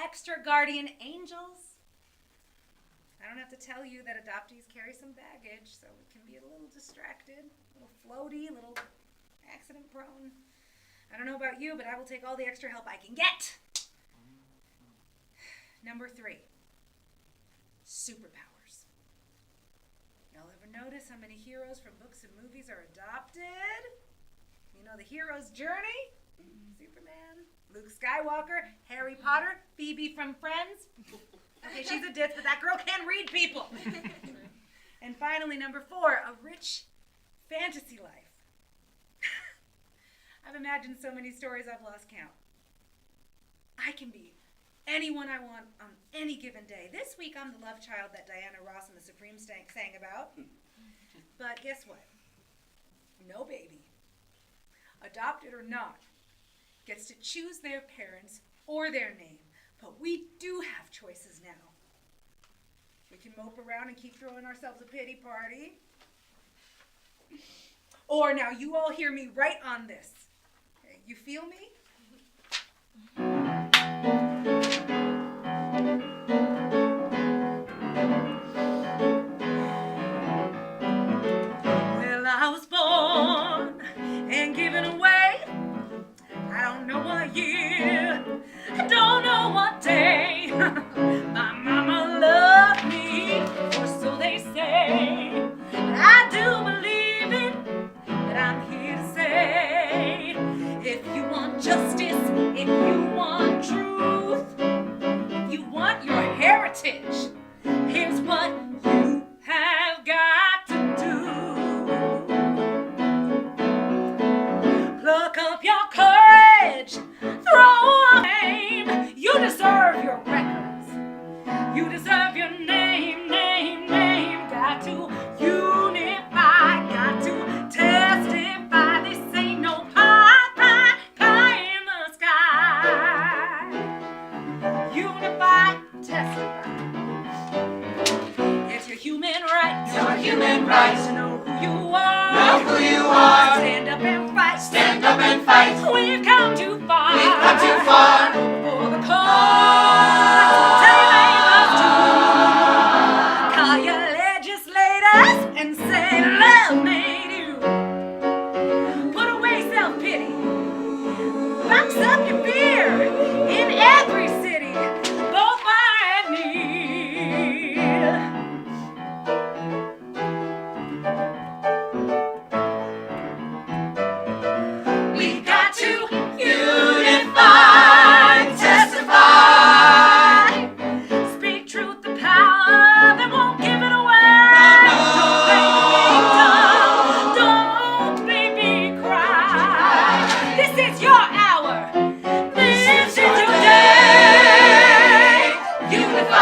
extra guardian angels. I don't have to tell you that adoptees carry some baggage, so we can be a little distracted, a little floaty, a little accident prone. I don't know about you, but I will take all the extra help I can get. Number three, superpowers. Y'all ever notice how many heroes from books and movies are adopted? You know the hero's journey? Superman, Luke Skywalker, Harry Potter, Phoebe from Friends. Okay, she's a ditz, but that girl can read people. And finally, number four, a rich fantasy life. I've imagined so many stories I've lost count. I can be anyone I want on any given day. This week I'm the love child that Diana Ross and the Supremes sang about. But guess what? No baby, adopted or not, gets to choose their parents or their name. But we do have choices now. We can mope around and keep throwing ourselves a pity party. Or now you all hear me right on this. Okay, you feel me? Well, I was born and given away. I don't know what year, I don't know what day. My mama loved me, or so they say. But I do believe it, but I'm here to say, if you want justice, if you want truth, if you want your heritage, here's what you have got to do. Pluck up your courage, throw a name. You deserve your records. You deserve your name, name, name. Got to unify, got to testify. This ain't no pie in the sky. Unify, testify. It's your human right. Your human right. To know who you are. Know who you are. Stand up and fight. Stand up and fight. We've come too far. We've come too far. For the cause. Tell your neighbors too. Call your legislators and say love made you. Put away self-pity. Box up your fear. In every city, both fire and need. We've got to unify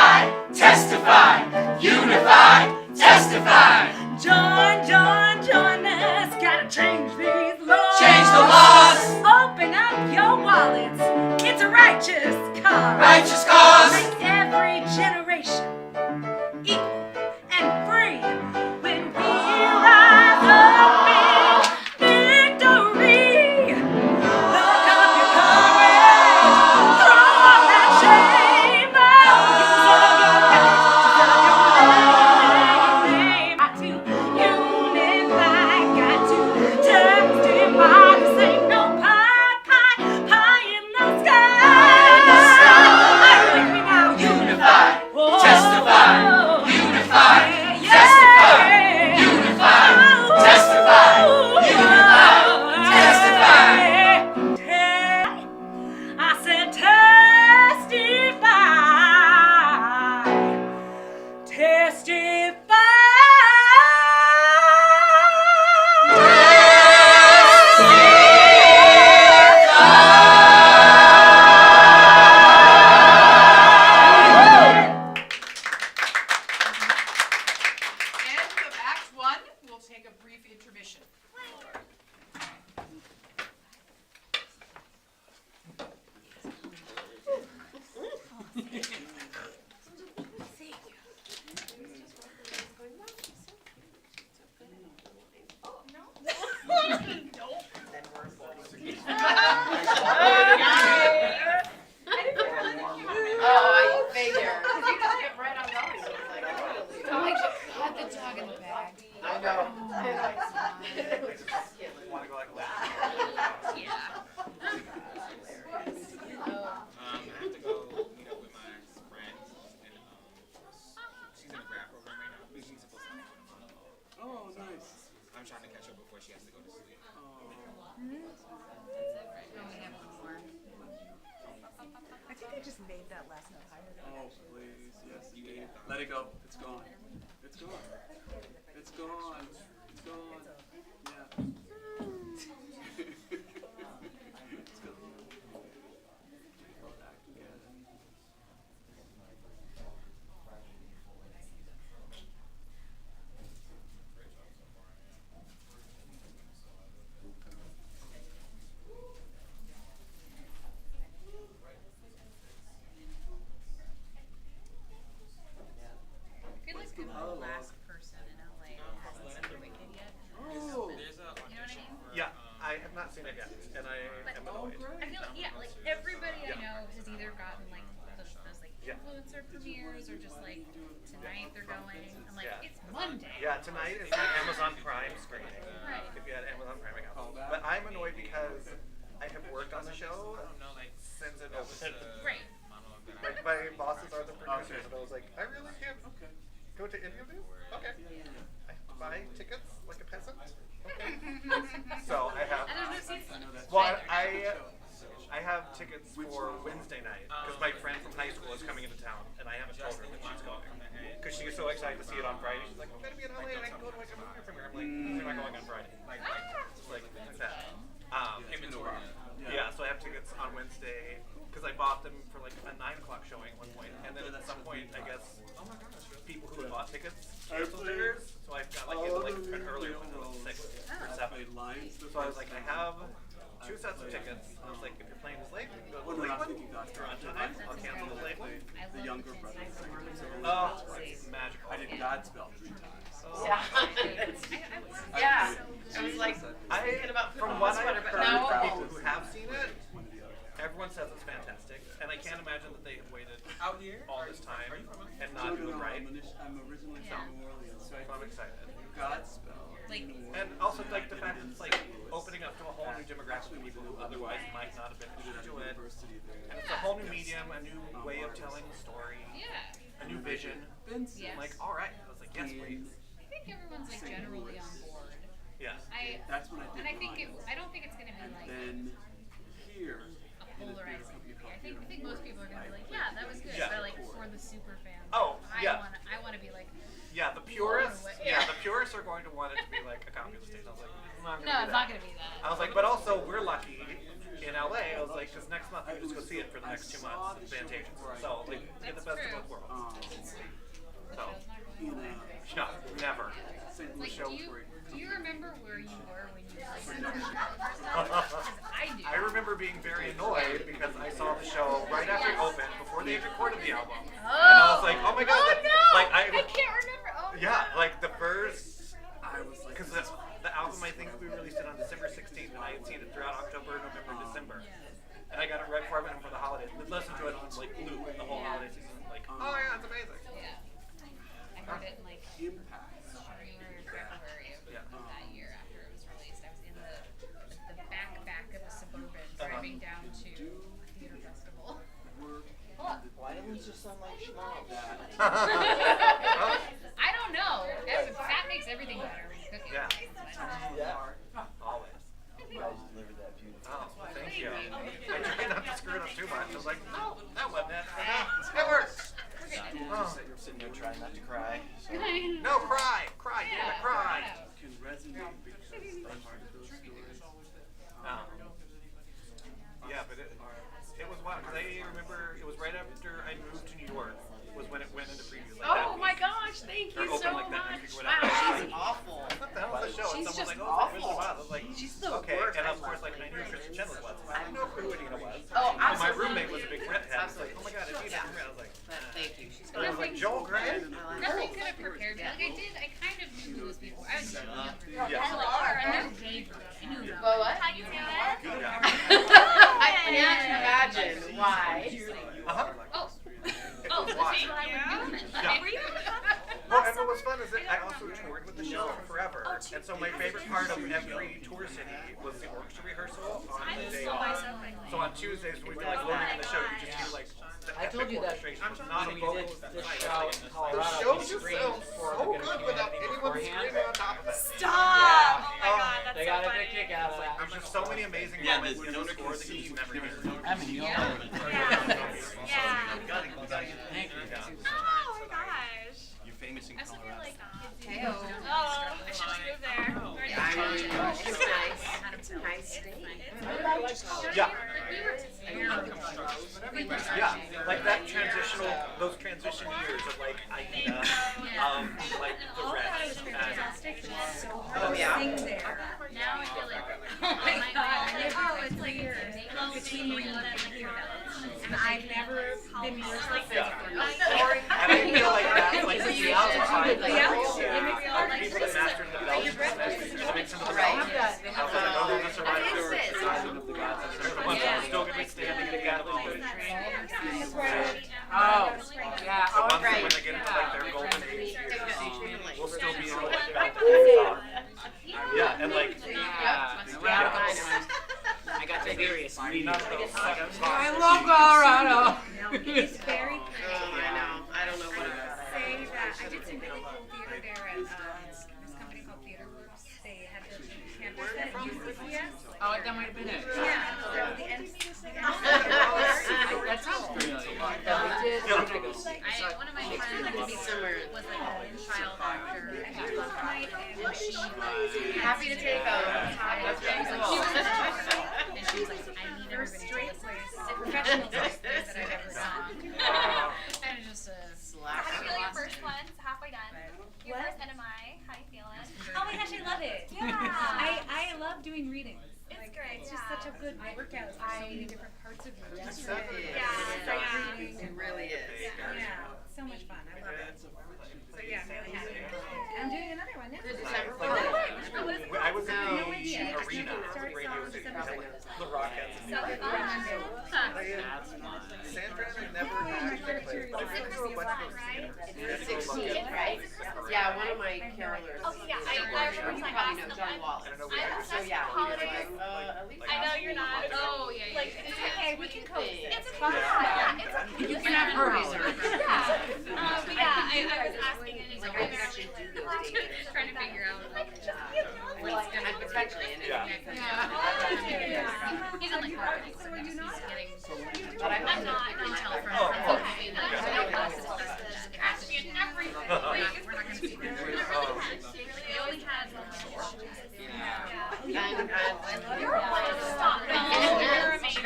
Unify, testify, unify, testify. Join us. Gotta change these laws. Change the laws. Open up your wallets. It's a righteous cause. Righteous cause. Make every generation equal and free. When we rise up in victory, look up your courage. Throw off that shame. Got to unify. Got to testify. This ain't no pie in the sky. Are you with me now? Unify, Oh, testify, unify, yeah. testify, unify, testify, unify, testify. I said testify. End of Act 1. We'll take a brief intermission. I figure. You just get right on going. Oh my God, the dog in the bag. I know. Want to go like that? Yeah. I have to go meet up with my friend, and she's in a grad program right now. She's supposed to have fun. Oh, nice. I'm trying to catch her before she has to go to sleep. I think I just made that last note higher. Oh, please. Yes, you did. Let it go. It's gone. It's gone. It's gone. It's gone. Yeah. It's gone. Go back again. I feel like I'm the last person in LA who hasn't seen Wicked yet. Oh. There's a You know what I mean? Yeah, I have not seen it yet, and I am annoyed. I feel like, yeah, like everybody I know has either gotten like those like Yeah. influencer premieres or just like tonight they're going. I'm like, Yeah. it's Monday. Yeah, tonight is the Amazon Prime screening. Right. If you had Amazon Prime account. But I'm annoyed because I have worked on the show since it opened. Right. Like my bosses are the producers, Okay. and I was like, I really can't Okay. go to any of these? Okay. I have to buy tickets like a peasant? Okay. So I have. And there's no seats. I know that's Well, right. I have tickets for Wednesday night because my friend from high school is coming into town, and I haven't told her that she's going because she's so excited to see it on Friday. She's like, I'm gonna be in LA and I can go to like a movie premiere. I'm like, you're not going on Friday. Like that. It's been a while. Yeah, so I have tickets on Wednesday because I bought them for like a 9 o'clock showing at one point, and then at some point, I guess people who had bought tickets canceled theirs, so I got like into like an earlier one that was 6 or 7. So I was like, I have 2 sets of tickets. I was like, if you're playing this late, you can go to the late one. If you're on time, I'll cancel the late one. The younger brother. Oh, it's magical. I did Godspell 3 times. Yeah. Yeah. I was like, thinking about putting from on what the I've sweater, heard but no. from people who have seen it, everyone says it's fantastic, and I can't imagine that they have waited Out here? all this time and not do it right. I'm originally from New Orleans, so I'm excited. Godspell. Like, And also like the fact that it's like opening up to a whole new demographic of people who otherwise might not have been introduced to it. And it's a whole new medium, a new way of telling the story, yeah. a new vision. Yes. I'm like, all right. I was like, yes, please. I think everyone's like generally on board. Yes. That's when I did And I think mine. I don't think it's gonna be like Then here. a polarizing movie. I think most people are gonna be like, yeah, that was good. Yeah. But like for the super fans, Oh, yeah. I wanna be like, Yeah, the purists. Blown away. Yeah, the purists are going to want it to be like a copy of the state. I was like, it's not gonna no, be it's that. not gonna be that. I was like, but also we're lucky in LA. I was like, like, because next month you just go see it for the next 2 months. It's Fantasia. So, like, get the best of both worlds. So, no, never. Like, do you remember where you were when you listened to the show? I do. I remember being very annoyed because I saw the show right after it opened, before they had recorded the album. And I was like, oh my god. Oh no! Like, I can't remember. Oh yeah, like the first, because the album, I think we released it on December 16th, and I had seen it throughout October, November, December. And I got it right before I went home for the holidays. We listened to it on like loop the whole holiday season. Like, oh yeah, it's amazing. Yeah. I heard it in like January or February of that year after it was released. I was in the back of a Suburban driving down to a theater festival. Why didn't we just sound like Uhrlaub? I don't know. Fat makes everything better when you cook it. Yeah. Always. You guys delivered that beautifully. Oh, thank you. I tried not to screw it up too much. I was like, no, that wasn't it. It works. Sitting there trying not to cry. So. No, cry, damn it, cry. Can resonate because part of those stories. Yeah, but it was wild, because I remember it was right after I moved to New York was when it went into previews. Like Oh my gosh, thank you so like that much. next week or Wow, whatever. she's awful. What the hell is the show? She's and someone was just like, oh, awful. it's wild. I was like, She's the okay, worst. and of course, like, I knew Kristen Chenoweth was. I didn't know who Adina was. Oh, And my absolutely. roommate was a big redhead. I was like, oh my god, Adina. I was like, Thank you. She's and I was like, Joel Grant? Nothing could have prepared me. Like I kind of knew those people. I was younger. Yeah. I knew Gabriel. I knew them. Well, what? How you doing? I can't imagine why. Oh, Why? see? Yeah. Were you Well, and what was fun is that I also toured with the show forever, and so my favorite part of every tour city was the orchestra rehearsal on the day off. So on Tuesdays when we did like loading in the show, you just hear like the epic orchestration was not a vocal. The show just sounds so good without anyone screaming on top of it. Stop! Oh my god, that's They so got a funny. big kick out of that. There's just so many amazing moments in the score that you just never hear. Yeah. Thank you. Oh my gosh. You're famous in Colorado. Oh, I should just move there. It's nice. It's a nice state. Yeah. Yeah, like that those transition years of like Aida, like the rest. Oh yeah. Now I feel like Oh my god. It's like between me and I've never been more Yeah. And I feel like that's like the outside. People that mastered the belt, that makes them the belt. I was like, oh, they'll just survive the Island of the Gods. They're the ones that are still going to be standing together. Oh, yeah. The ones that when they get into like their golden age, will still be able to belt. Yeah, and like, I got delirious. none of those seven I love Colorado. It's very I know. I don't know what about it. say that I did some really cool theater there at this company called Theater Works. They had the campus at UCCS. Oh, that might have been it. Yeah. So the end. That sounds familiar. one of my friends was like a child actor at last night, and she was happy to take a time. And she was like, I need everybody to listen to professional plays that I've ever done. And it's just a How do you feel your first one's halfway done? Your first NMI, how you feeling? Oh my gosh, I love it. Yeah. I love doing readings. It's great. It's just such a good workout for so many different parts of you. Yes, It's it really- is. It's like reading. It really is. Yeah, so much fun. I love it. So yeah, I'm really happy. I'm doing another one now. December I was in No the idea. arena Starts radio on station, December the Rockettes. So fun. Sandra and I never actually played, but I've been to a bunch of those theaters. It's 16, right? Yeah, one of my carolers. Oh yeah, I remember You my probably know last John one. Wallace. I'm So obsessed with yeah, holidays. at least I know you're not. Oh, yeah, yeah. Like, yeah. it's Okay, we can cope. It's fun. Yeah, it's okay. You can have her holler. Yeah. But yeah, I was asking and he's Like like, I can actually do those dates. Trying to figure out like What's gonna potentially in it. Yeah. he's in like marketing, so he's getting. But I I'm not. I can tell from movie that I don't know this person. It has to be in everything. We're not gonna see it. They only had And you're one. Stop. No, you're amazing.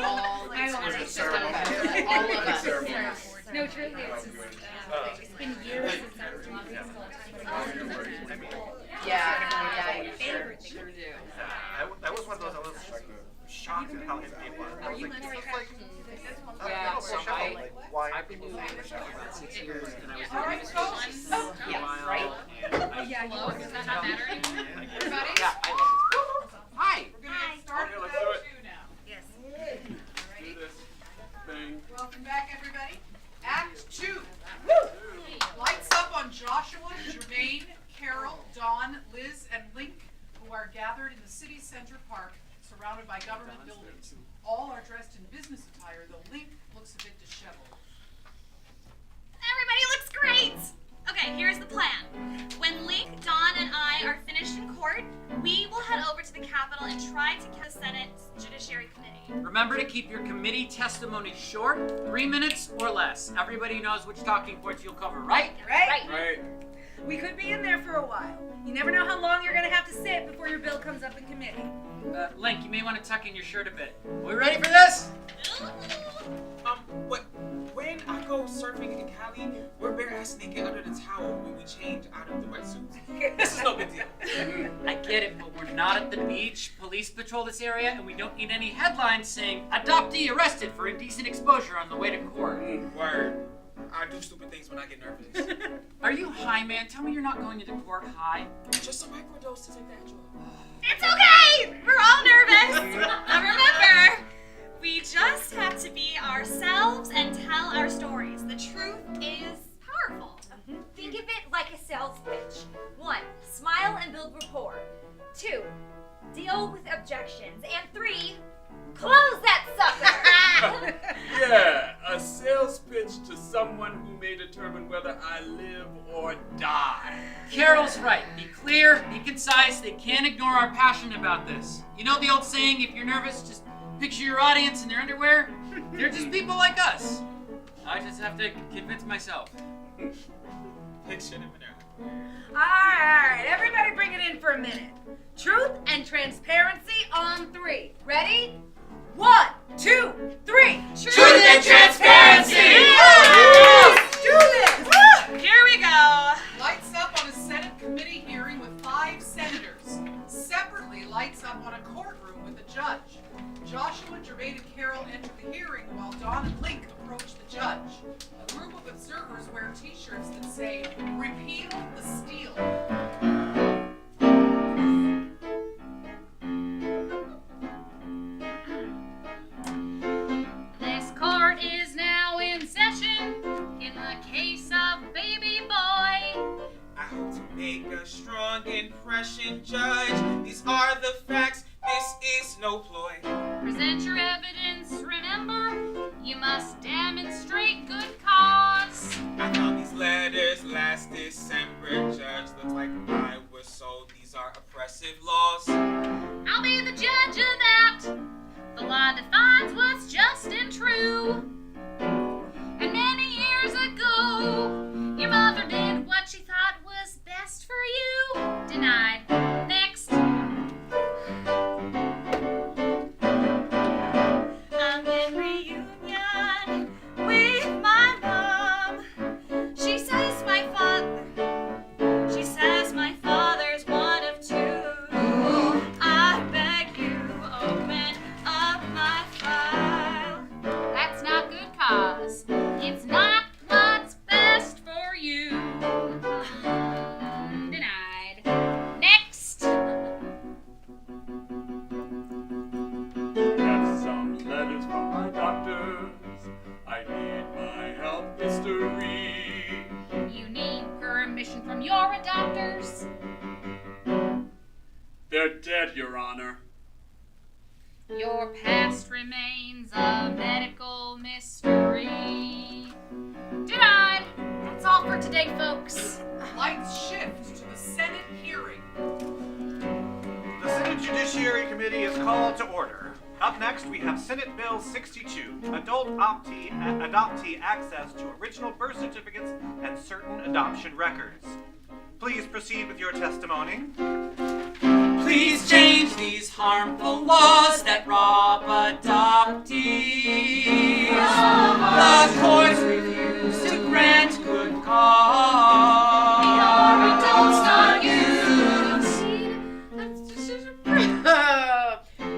all I it's want just it. ceremony. All of us. No, truly, it's been years since I was in Yeah, sure do. That was one of those I was shocked at how empty it was. I was like, this is like, Yeah, so I've been doing leadership for about 6 years, and I was doing administration for a while. Right? And Hello, does that not matter anymore? Everybody? Yeah, I love this. Hi. We're gonna get started with let's do Act it. 2 now. Yes. Do this thing. Welcome back, everybody. Act 2. Lights up on Joshua, Jermaine, Carol, Dawn, Liz, and Link, who are gathered in the city center park, surrounded by government buildings. All are dressed in business attire, though Link looks a bit disheveled. Everybody looks great! Okay, here's the plan. When Link, Dawn, and I are finished in court, we will head over to the Capitol and try to get the Senate Judiciary Committee. Remember to keep your committee testimony short, 3 minutes or less. Everybody knows which talking points you'll cover, right? Right? Right. We could be in there for a while. You never know how long you're going to have to sit before your bill comes up in committee. Link, you may want to tuck in your shirt a bit. Are we ready for this? When I go surfing in Cali, we're bare ass naked under the towel when we change out of the wetsuits. This is no big deal. I get it, but we're not at the beach. Police patrol this area, and we don't need any headlines saying, adoptee arrested for indecent exposure on the way to court. Word. I do stupid things when I get nervous. Are you high, man? Tell me you're not going into court high. Just a microdose to take that joy. It's okay! We're all nervous! Now remember, we just have to be ourselves and tell our stories. The truth is powerful. Think of it like a sales pitch. 1, smile and build rapport. 2, deal with objections. And 3, close that sucker! Yeah, a sales pitch to someone who may determine whether I live or die. Carol's right. Be clear, be concise. They can't ignore our passion about this. You know the old saying, if you're nervous, just picture your audience in their underwear? They're just people like us. I just have to convince myself. Picture them in there. All right, everybody bring it in for a minute. Truth and transparency on 3. Ready? 1, 2, 3. Truth and transparency! Let's do this! Here we go. Lights up on a Senate committee hearing with 5 senators. Separately, lights up on a courtroom with a judge. Joshua, Jermaine, and Carol enter the hearing while Dawn and Link approach the judge. A group of observers wear t-shirts that say, "Repeal the steal." This court is now in session in the case of baby boy. I hope to make a strong impression, Judge. These are the facts. This is no ploy. Present your evidence, remember, you must demonstrate good cause. I found these letters last December, Judge. Looks like I was sold. These are oppressive laws. I'll be the judge of that. The law defines what's just and true. And many years ago, your mother did what she thought was best for you. Denied. Next. I'm in reunion with my mom. She says my father's one of 2. I beg you, open up my file. That's not good cause. It's not what's best for you. Denied. Next. Have some letters from my doctors. I need my health history. You need permission from your adopters. They're dead, Your Honor. Your past remains a medical mystery. Denied. That's all for today, folks. Lights shift to the Senate hearing. The Senate Judiciary Committee is called to order. Up next, we have Senate Bill 62, Adult Adoptee Access to Original Birth Certificates and Certain Adoption Records. Please proceed with your testimony. Please change these harmful laws that rob adoptees. The courts refuse to grant good cause. We are adults, not youths.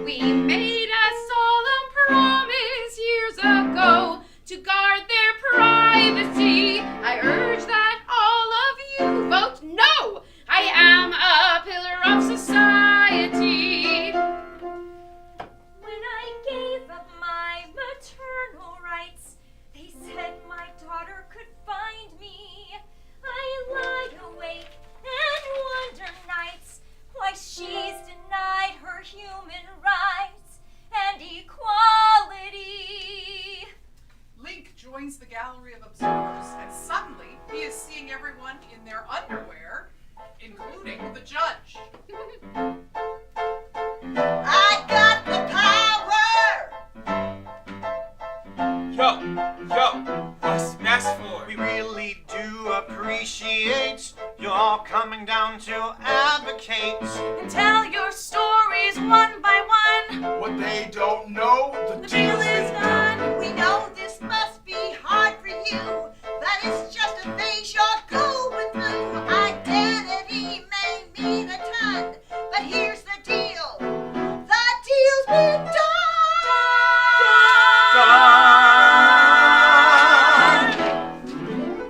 We made a solemn promise years ago to guard their privacy. I urge that all of you vote no. I am a pillar of society. When I gave up my maternal rights, they said my daughter could find me. I lie awake and wonder nights why she's denied her human rights and equality. Link joins the gallery of observers, and suddenly he is seeing everyone in their underwear, including the judge. I got the power! Yo, what's best for? We really do appreciate your coming down to advocate. And tell your stories one by one. What they don't know, the deal is done. We know this must be hard for you, but it's just a phase you're going through. Identity may mean a ton, but here's the deal. The deal's been done!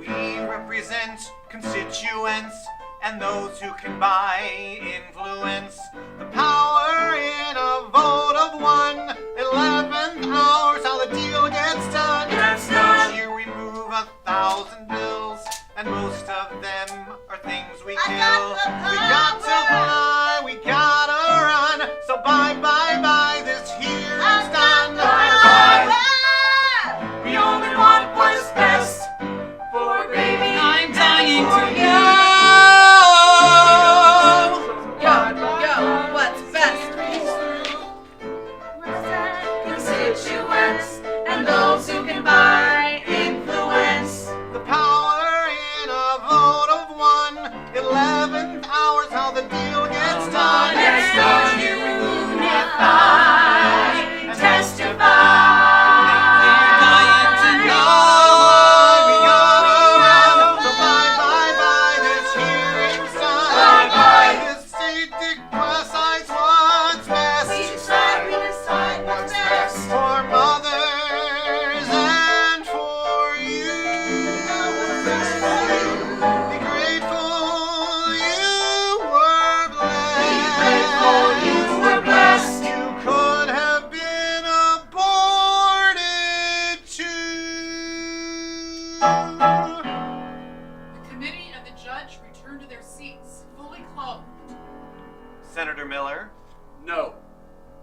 We represent constituents and those who can buy influence. The power in a vote of one. 11th hour's how the deal gets done. Each year we move 1,000 bills, and most of them are things we kill. We got to fly, we gotta run. So bye, this here's done. We only want what's best for baby. I'm dying to Yo, what's best? Constituents and those who can buy influence. The power in a vote of one. 11th hour's how the deal gets done. Next year we unify, testify. We gotta run. So bye, this hearing's done. Bye. This state decides what's best. We decide what's best. For mothers and for you. Be grateful you were blessed. You could have been aborted too. The committee and the judge return to their seats, fully clothed. Senator Miller, No.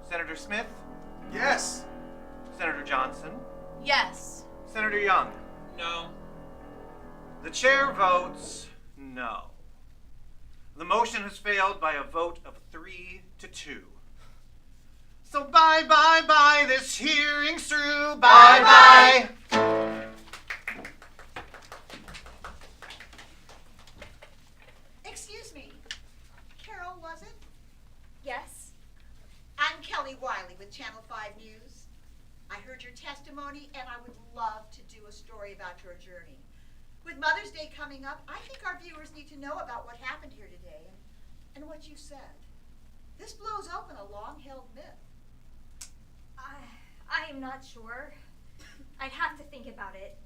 Senator Smith, Yes. Senator Johnson, Yes. Senator Young. No. The chair votes no. The motion has failed by a vote of 3-2. So bye, this hearing's through. Bye. Excuse me. Carol, was it? Yes? I'm Kelly Wiley with Channel 5 News. I heard your testimony and I would love to do a story about your journey. With Mother's Day coming up, I think our viewers need to know about what happened here today and what you said. This blows open a long-held myth. I am not sure. I'd have to think about it.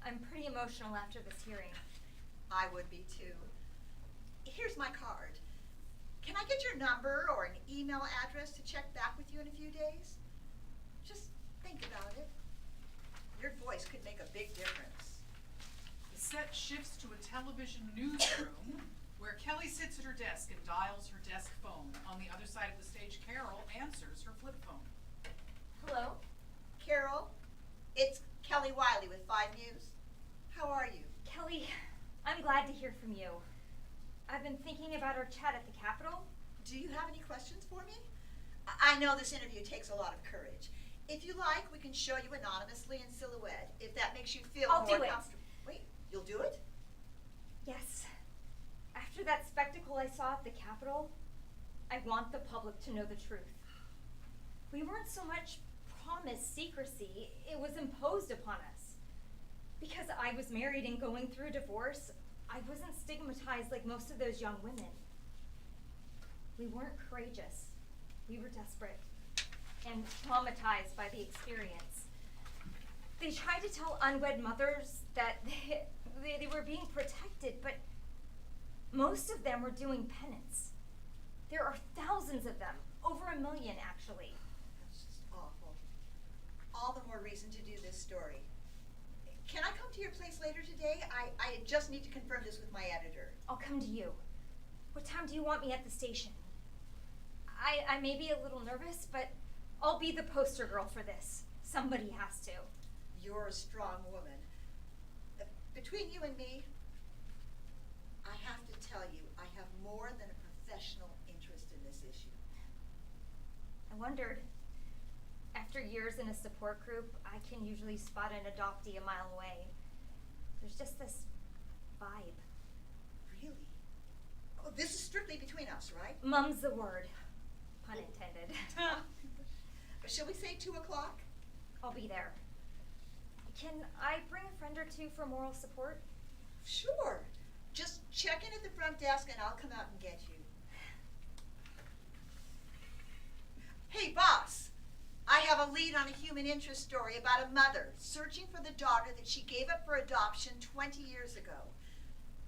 I'm pretty emotional after this hearing. I would be too. Here's my card. Can I get your number or an email address to check back with you in a few days? Just think about it. Your voice could make a big difference. The set shifts to a television newsroom where Kelly sits at her desk and dials her desk phone. On the other side of the stage, Carol answers her flip phone. Hello? Carol, it's Kelly Wiley with 5 News. How are you? Kelly, I'm glad to hear from you. I've been thinking about our chat at the Capitol. Do you have any questions for me? I know this interview takes a lot of courage. If you like, we can show you anonymously in silhouette, if that makes you feel I'll more do it. comfortable. Wait, you'll do it? Yes. After that spectacle I saw at the Capitol, I want the public to know the truth. We weren't so much promised secrecy, it was imposed upon us. Because I was married and going through a divorce, I wasn't stigmatized like most of those young women. We weren't courageous. We were desperate and traumatized by the experience. They tried to tell unwed mothers that they were being protected, but most of them were doing penance. There are thousands of them, over 1 million actually. That's just awful. All the more reason to do this story. Can I come to your place later today? I just need to confirm this with my editor. I'll come to you. What time do you want me at the station? I may be a little nervous, but I'll be the poster girl for this. Somebody has to. You're a strong woman. Between you and me, I have to tell you, I have more than a professional interest in this issue. I wondered. After years in a support group, I can usually spot an adoptee a mile away. There's just this vibe. Really? Oh, this is strictly between us, right? Mum's the word. Pun intended. Shall we say 2 o'clock? I'll be there. Can I bring a friend or two for moral support? Sure. Just check in at the front desk and I'll come out and get you. Hey, boss. I have a lead on a human interest story about a mother searching for the daughter that she gave up for adoption 20 years ago.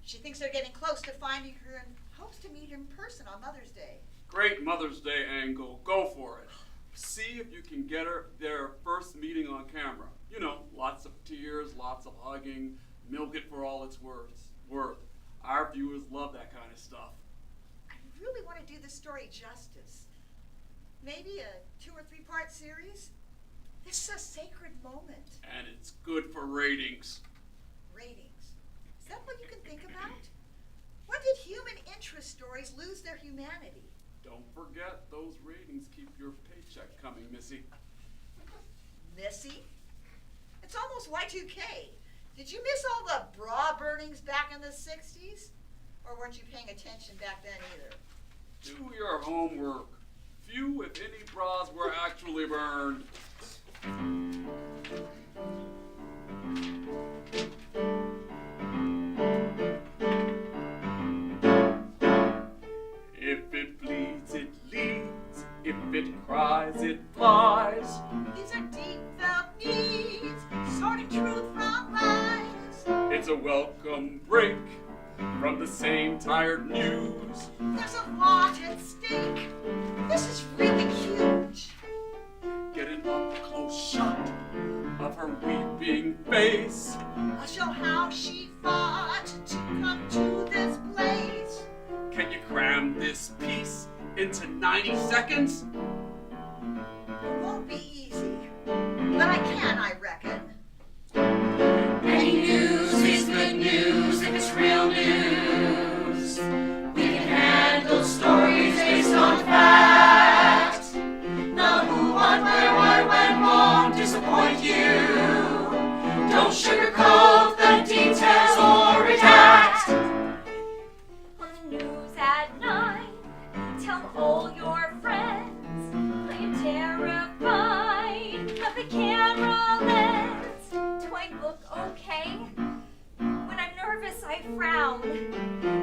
She thinks they're getting close to finding her and hopes to meet her in person on Mother's Day. Great Mother's Day angle. Go for it. See if you can get her their first meeting on camera. You know, lots of tears, lots of hugging, milk it for all it's worth. Our viewers love that kind of stuff. I really want to do this story justice. Maybe a 2 or 3 part series? This is a sacred moment. And it's good for ratings. Ratings. Is that what you can think about? When did human interest stories lose their humanity? Don't forget, those ratings keep your paycheck coming, Missy. Missy? It's almost Y2K. Did you miss all the bra burnings back in the 60s? Or weren't you paying attention back then either? Do your homework. Few, if any, bras were actually burned. If it bleeds, it leads. If it cries, it flies. These are deep felt needs, sorting truth from lies. It's a welcome break from the same tired news. There's a lot at stake. This is really huge. Get an up-close shot of her weeping face. I'll show how she fought to come to this place. Can you cram this piece into 90 seconds? It won't be easy, but I can, I reckon. Any news is good news if it's real news. We can handle stories based on fact. The who, what, where, why, when won't disappoint you. Don't sugarcoat the details or redact. On the news at 9, tell all your friends. I am terrified of the camera lens. Do I look okay? When I'm nervous, I frown,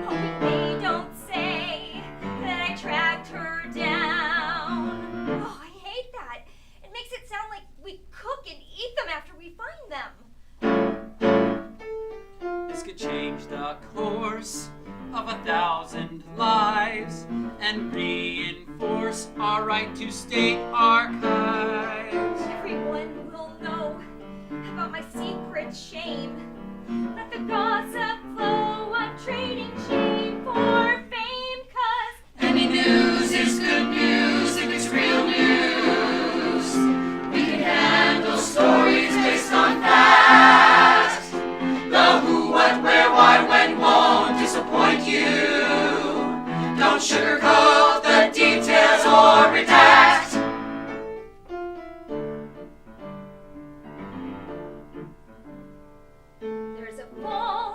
hoping they don't say that I tracked her down. Oh, I hate that. It makes it sound like we cook and eat them after we find them. This could change the course of 1,000 lives and reinforce our right to state archives. Everyone will know about my secret shame. Let the gossip flow. I'm trading shame for fame, 'cause any news is good news if it's real news. We can handle stories based on fact. The who, what, where, why, when won't disappoint you. Don't sugarcoat the details or redact. there's a ball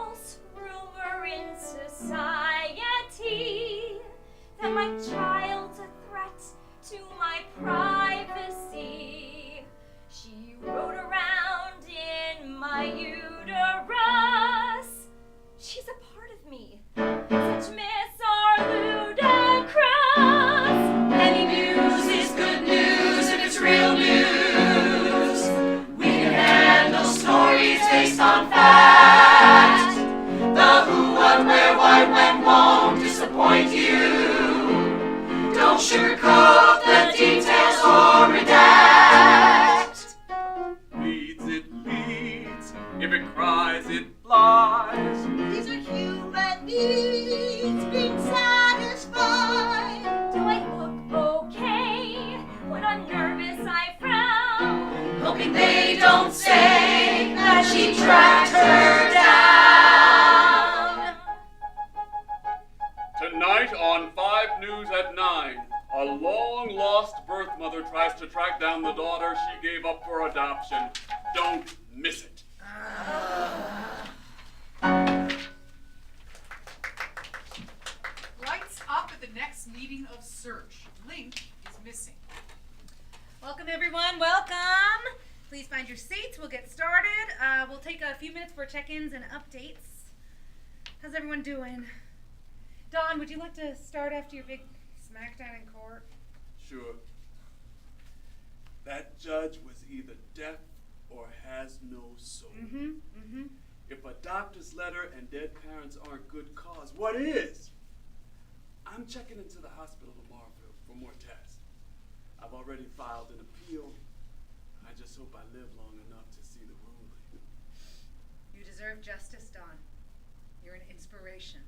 lost birth mother tries to track down the daughter she gave up for adoption. Don't miss it. Lights up at the next meeting of search. Link is missing. Welcome, everyone. Welcome. Please find your seats. We'll get started. We'll take a few minutes for check-ins and updates. How's everyone doing? Dawn, would you like to start after your big smackdown in court? Sure. That judge was either deaf or has no soul. If a doctor's letter and dead parents aren't good cause, what is? I'm checking into the hospital tomorrow for more tests. I've already filed an appeal. I just hope I live long enough to see the ruling. You deserve justice, Dawn. You're an inspiration.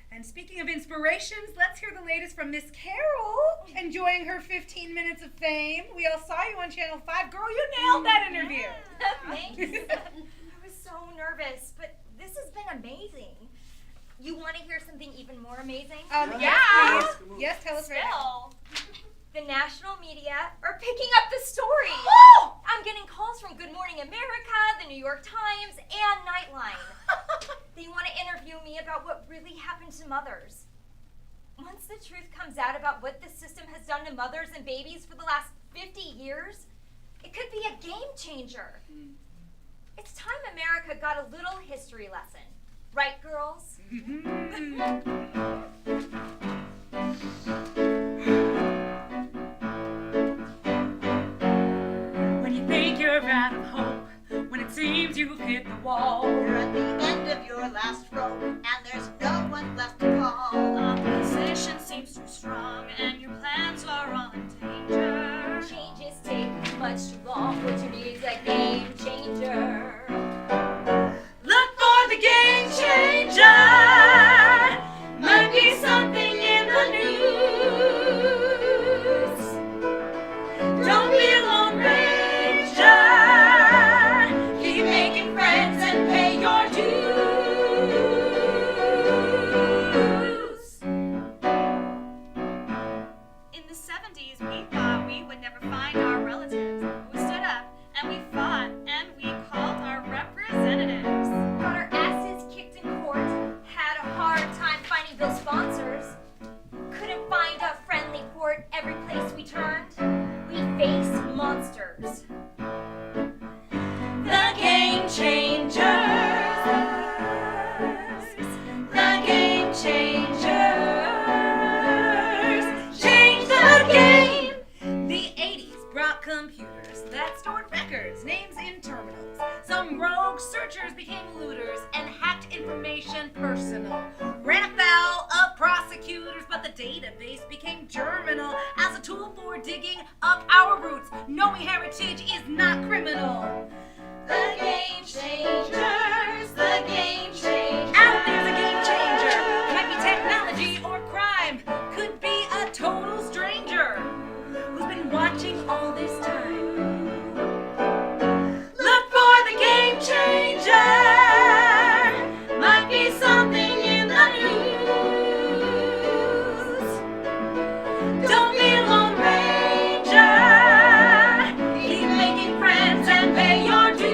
And speaking of inspirations, let's hear the latest from Miss Carol, enjoying her 15 minutes of fame. We all saw you on Channel 5. Girl, you nailed that interview. Thanks. I was so nervous, but this has been amazing. You want to hear something even more amazing? Yeah. Yes, tell us right now. The national media are picking up the story. I'm getting calls from Good Morning America, the New York Times, and Nightline. They want to interview me about what really happened to mothers. Once the truth comes out about what the system has done to mothers and babies for the last 50 years, it could be a game changer. It's time America got a little history lesson. Right, girls? When you think you're out of hope, when it seems you've hit the wall, You're at the end of your last rope, and there's no one left to call. Opposition seems too strong, and your plans are all in danger. Changes take much too long. What you need is a game changer. look for the game changer. Might be something in the news. Don't be a lone ranger. Keep making friends and pay your dues. In the 70s, we thought we would never find our relatives. We stood up, and we fought, and we called our representatives. Got our asses kicked in court. Had a hard time finding those sponsors. Couldn't find a friendly port every place we turned. We face monsters. The game changers. The game changers. Change the game. The 80s brought computers that stored records, names in terminals. Some rogue searchers became looters and hacked information personal. Ran afoul of prosecutors, but the database became germinal as a tool for digging up our roots. Knowing heritage is not criminal. The game changers, the game changers. Out there's a game changer. Might be technology or crime. Could be a total stranger who's been watching all this time. Look for the game changer. Might be something in the news. Don't be a lone ranger. Keep making friends and pay your dues.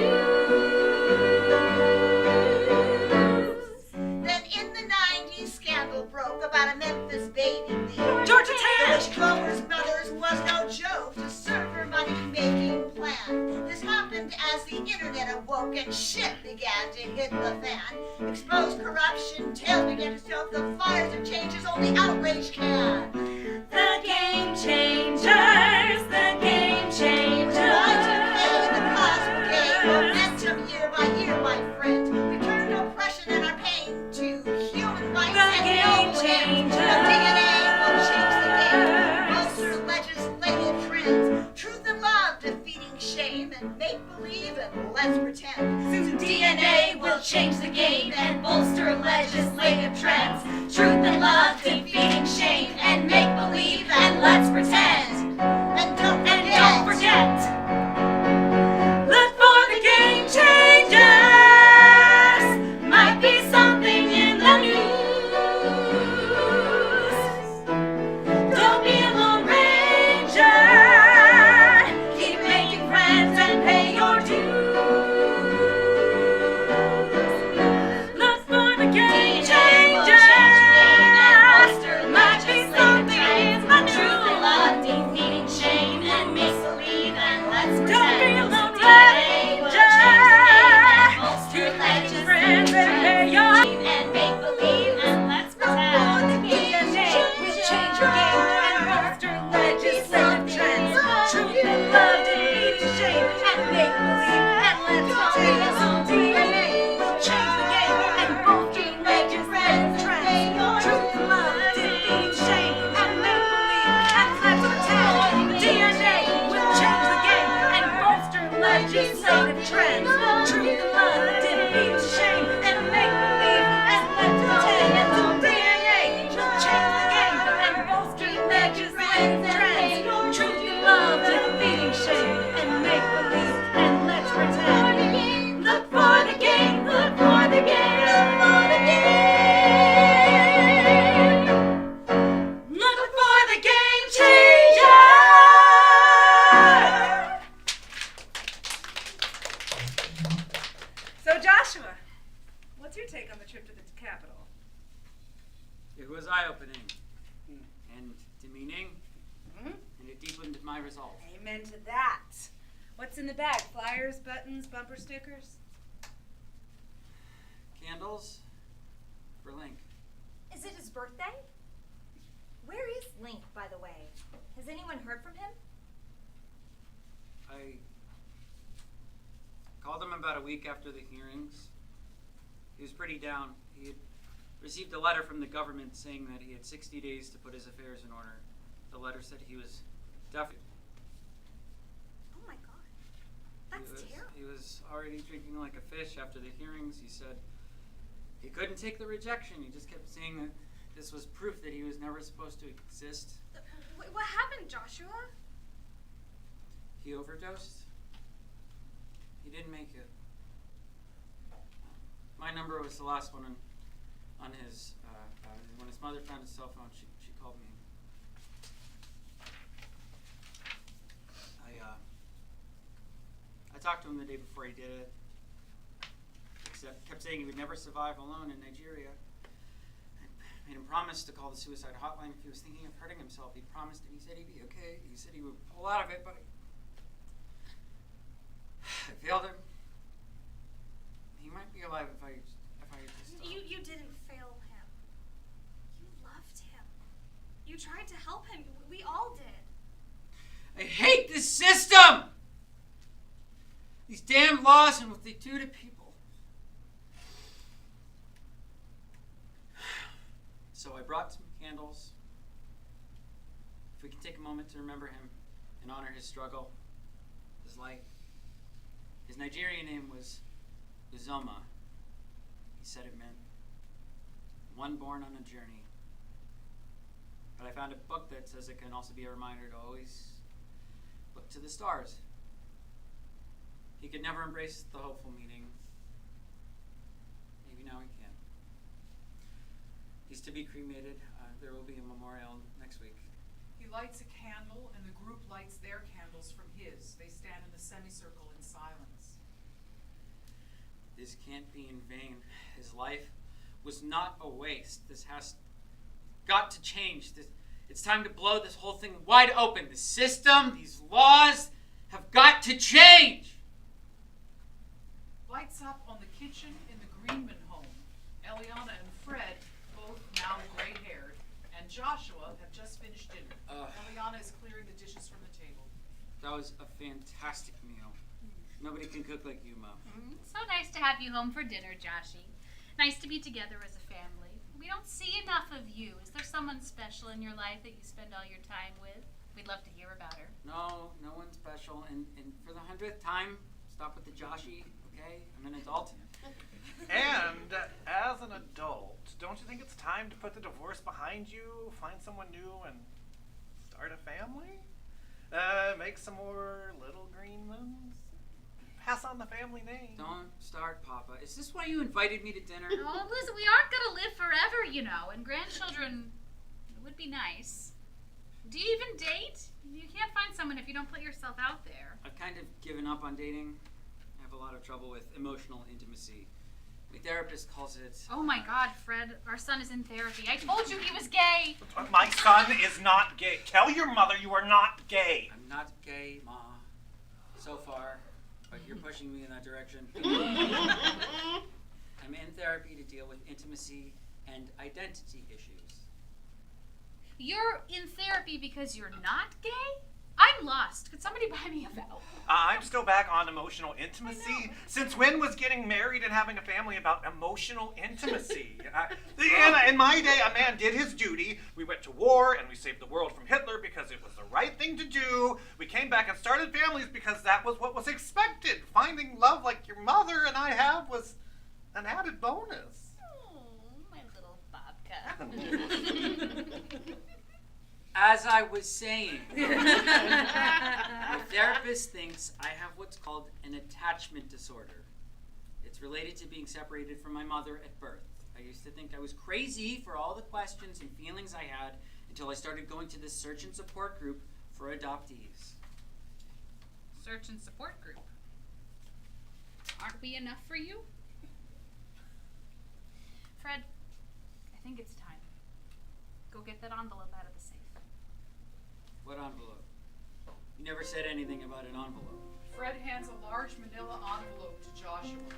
Then in the 90s, scandal broke about a Memphis baby leak. Georgia Tech. Which Chloe's mother's was no joke to serve her money-making plan. This happened as the internet awoke and shit began to hit the fan. Exposed corruption, tales began to show the fires of changes only outrage can. The game changers, the game changers. Y2K, the cosmic game, momentum year by year, my friend. We turned oppression and our pain to human rights The and game no changer. The DNA will change the game. Bolster legislative trends. Truth and love defeating shame, and make believe and let's pretend. Soon DNA will change the game and bolster legislative trends. Truth and love defeating shame and make believe and let's pretend. And don't forget. Look for the game changers. Might be something in the news. let's Don't pretend. be a lone DNA will ranger. change the game and bolster Keep legends friends and pay your and make believe and let's pretend. The DNA will change the game and bolster legislative trends. Truth and love defeating shame and make believe and let's pretend. So DNA will change the game and bolster legislative trends. Truth and love defeating shame and make believe and let's pretend. DNA will change the game and bolster legislative trends. Truth and love defeating shame and make believe and let's pretend. So DNA will change the game and bolster legislative trends. Truth and love defeating shame and make believe and let's pretend. Look for the game, look for the game, look for the game. Look for the game changer. So Joshua, what's your take on the trip to the Capitol? It was eye-opening and demeaning, and it deepened my resolve. Amen to that. What's in the bag? Flyers, buttons, bumper stickers? Candles for Link. Is it his birthday? Where is Link, by the way? Has anyone heard from him? I called him about a week after the hearings. He was pretty down. He had received a letter from the government saying that he had 60 days to put his affairs in order. The letter said he was deaf. Oh my god. That's terrible. He was already drinking like a fish after the hearings. He said he couldn't take the rejection. He just kept saying that this was proof that he was never supposed to exist. What happened, Joshua? He overdosed. He didn't make it. My number was the last one on his, when his mother found his cell phone, she called me. I talked to him the day before he did it. Except kept saying he would never survive alone in Nigeria. I made him promise to call the suicide hotline if he was thinking of hurting himself. He promised and he said he'd be okay. He said he would pull out of it, but I failed him. He might be alive if I just You didn't fail him. You loved him. You tried to help him. We all did. I hate this system! These damn laws and what they do to people. So I brought some candles. If we can take a moment to remember him and honor his struggle, his life. His Nigerian name was Uzoma. He said it meant one born on a journey. But I found a book that says it can also be a reminder to always look to the stars. He could never embrace the hopeful meaning. Maybe now he can. He's to be cremated. There will be a memorial next week. He lights a candle, and the group lights their candles from his. They stand in a semicircle in silence. This can't be in vain. His life was not a waste. This has got to change. It's time to blow this whole thing wide open. The system, these laws have got to change. Lights up on the kitchen in the Greenman home. Eliana and Fred, both now gray-haired, and Joshua have just finished dinner. Eliana is clearing the dishes from the table. That was a fantastic meal. Nobody can cook like you, Mom. So nice to have you home for dinner, Joshy. Nice to be together as a family. We don't see enough of you. Is there someone special in your life that you spend all your time with? We'd love to hear about her. No one special. And for the 100th time, stop with the Joshy, okay? I'm an adult. And as an adult, don't you think it's time to put the divorce behind you, find someone new, and start a family? Make some more little Greenmans? Pass on the family name. Don't start, Papa. Is this why you invited me to dinner? Oh, listen, we aren't going to live forever, you know, and grandchildren would be nice. Do you even date? You can't find someone if you don't put yourself out there. I've kind of given up on dating. I have a lot of trouble with emotional intimacy. My therapist calls it... Oh my God, Fred, our son is in therapy. I told you he was gay. My son is not gay. Tell your mother you are not gay. I'm not gay, Ma. so far, but you're pushing me in that direction. I'm in therapy to deal with intimacy and identity issues. You're in therapy because you're not gay? I'm lost. Could somebody buy me a vowel? I'm still back on emotional intimacy. Since when was getting married and having a family about emotional intimacy? In my day, a man did his duty. We went to war and we saved the world from Hitler because it was the right thing to do. We came back and started families because that was what was expected. Finding love like your mother and I have was an added bonus. Oh, my little babka. As I was saying, my therapist thinks I have what's called an attachment disorder. It's related to being separated from my mother at birth. I used to think I was crazy for all the questions and feelings I had until I started going to this search and support group for adoptees. Search and support group. Aren't we enough for you? Fred, I think it's time. Go get that envelope out of the safe. What envelope? You never said anything about an envelope. Fred hands a large manila envelope to Joshua.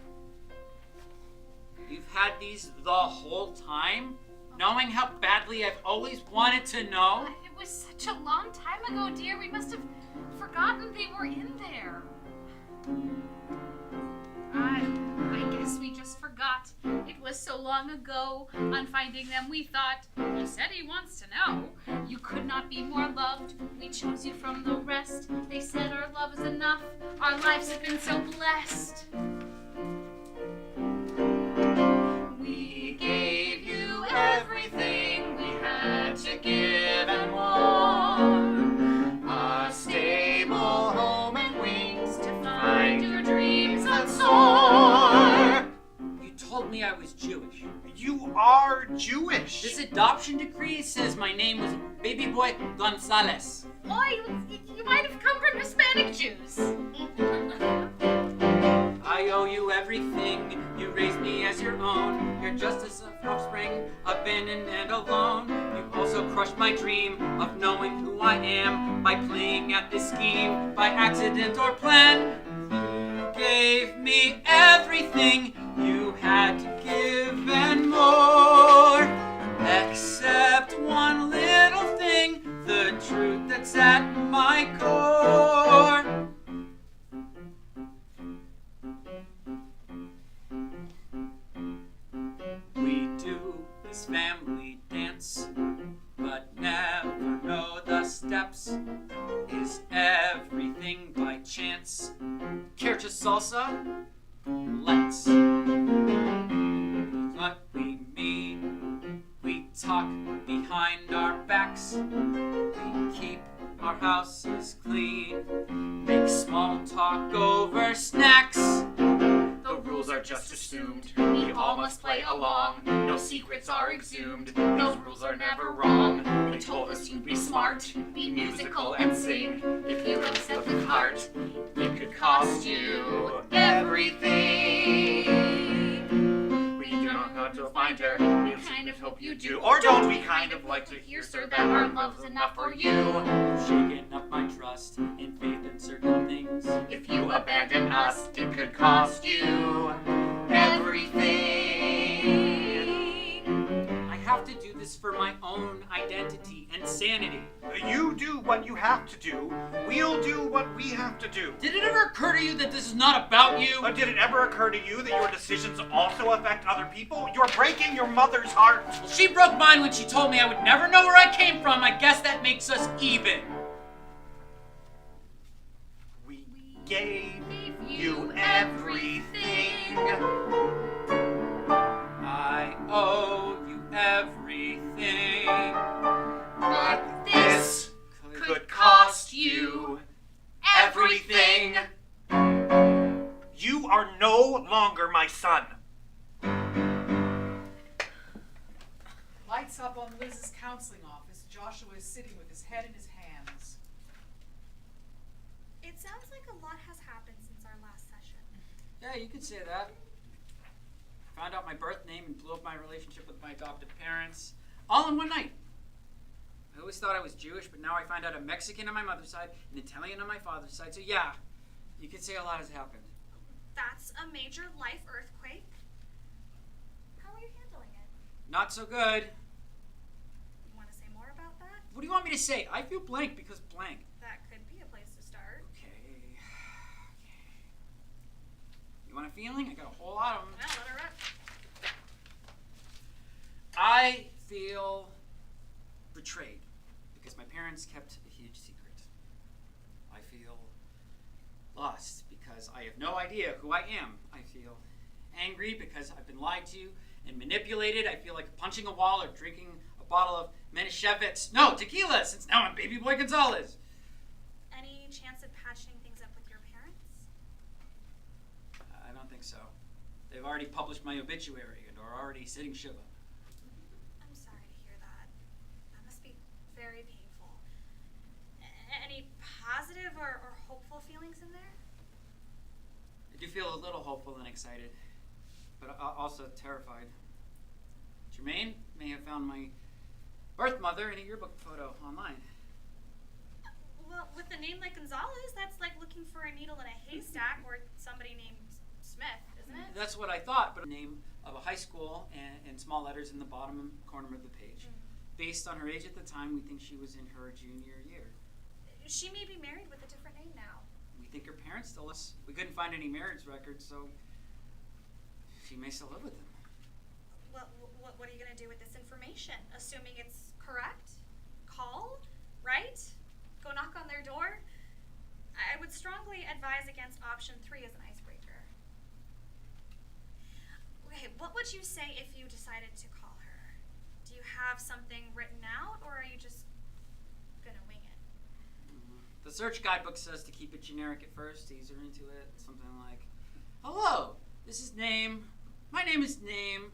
You've had these the whole time? Knowing how badly I've always wanted to know? It was such a long time ago, dear. We must have forgotten they were in there. I guess we just forgot. It was so long ago. On finding them, we thought, he said he wants to know. You could not be more loved. We chose you from the rest. They said our love is enough. Our lives have been so blessed. We gave you everything we had to give and more. A stable home and wings to find your dreams and soar. You told me I was Jewish. You are Jewish. This adoption decree says my name was Baby Boy Gonzalez. Boy, you might have come from Hispanic Jews. I owe you everything. You raised me as your own. You're just as an offspring, abandoned and alone. You also crushed my dream of knowing who I am by playing at this scheme by accident or plan. You gave me everything you had to give and more, except one little thing, the truth that's at my core. We do this family dance, but never know the steps. Is everything by chance? Care to salsa? Let's. What we mean, we talk behind our backs. We keep our houses clean, make small talk over snacks. The rules are just assumed, we all must play along. No secrets are exhumed, those rules are never wrong. They told us you'd be smart, be musical and sing. If you really said with heart, it could cost you everything. We do not want to find her, we kind of hope you do. Or don't we kind of like to hear, sir, that our love's enough for you? You've shaken up my trust in faith in certain things. If you abandon us, it could cost you everything. I have to do this for my own identity and sanity. You do what you have to do. We'll do what we have to do. Did it ever occur to you that this is not about you? Did it ever occur to you that your decisions also affect other people? You're breaking your mother's heart. Well, she broke mine when she told me I would never know where I came from. I guess that makes us even. We gave you everything. I owe you everything. But This could cost you everything. You are no longer my son. Lights up on Liz's counseling office. Joshua is sitting with his head in his hands. It sounds like a lot has happened since our last session. Yeah, you could say that. Found out my birth name and blew up my relationship with my adoptive parents. All in one night. I always thought I was Jewish, but now I find out I'm Mexican on my mother's side and Italian on my father's side. So yeah, You could say a lot has happened. That's a major life earthquake. How are you handling it? Not so good. You want to say more about that? What do you want me to say? I feel blank because blank. That could be a place to start. Okay. You want a feeling? I got a whole lot of them. Yeah, let her rip. I feel betrayed because my parents kept a huge secret. I feel lost because I have no idea who I am. I feel angry because I've been lied to and manipulated. I feel like punching a wall or drinking a bottle of Manischewitz. No, tequila, since now I'm Baby Boy Gonzalez. Any chance of patching things up with your parents? I don't think so. They've already published my obituary and are already sitting Shiva. I'm sorry to hear that. That must be very painful. Any positive or hopeful feelings in there? I do feel a little hopeful and excited, but also terrified. Jermaine may have found my birth mother in a yearbook photo online. Well, with a name like Gonzalez, that's like looking for a needle in a haystack or somebody named Smith, isn't it? That's what I thought, but the name of a high school and in small letters in the bottom corner of the page. Based on her age at the time, we think she was in her junior year. She may be married with a different name now. We think her parents still live. We couldn't find any marriage records, so she may still live with them. Well, what are you going to do with this information? Assuming it's correct? Call? Write? Go knock on their door? I would strongly advise against option 3 as an icebreaker. Okay, what would you say if you decided to call her? Do you have something written out, or are you just gonna wing it? The search guidebook says to keep it generic at first, ease her into it. Something like, hello, this is Name. My name is Name.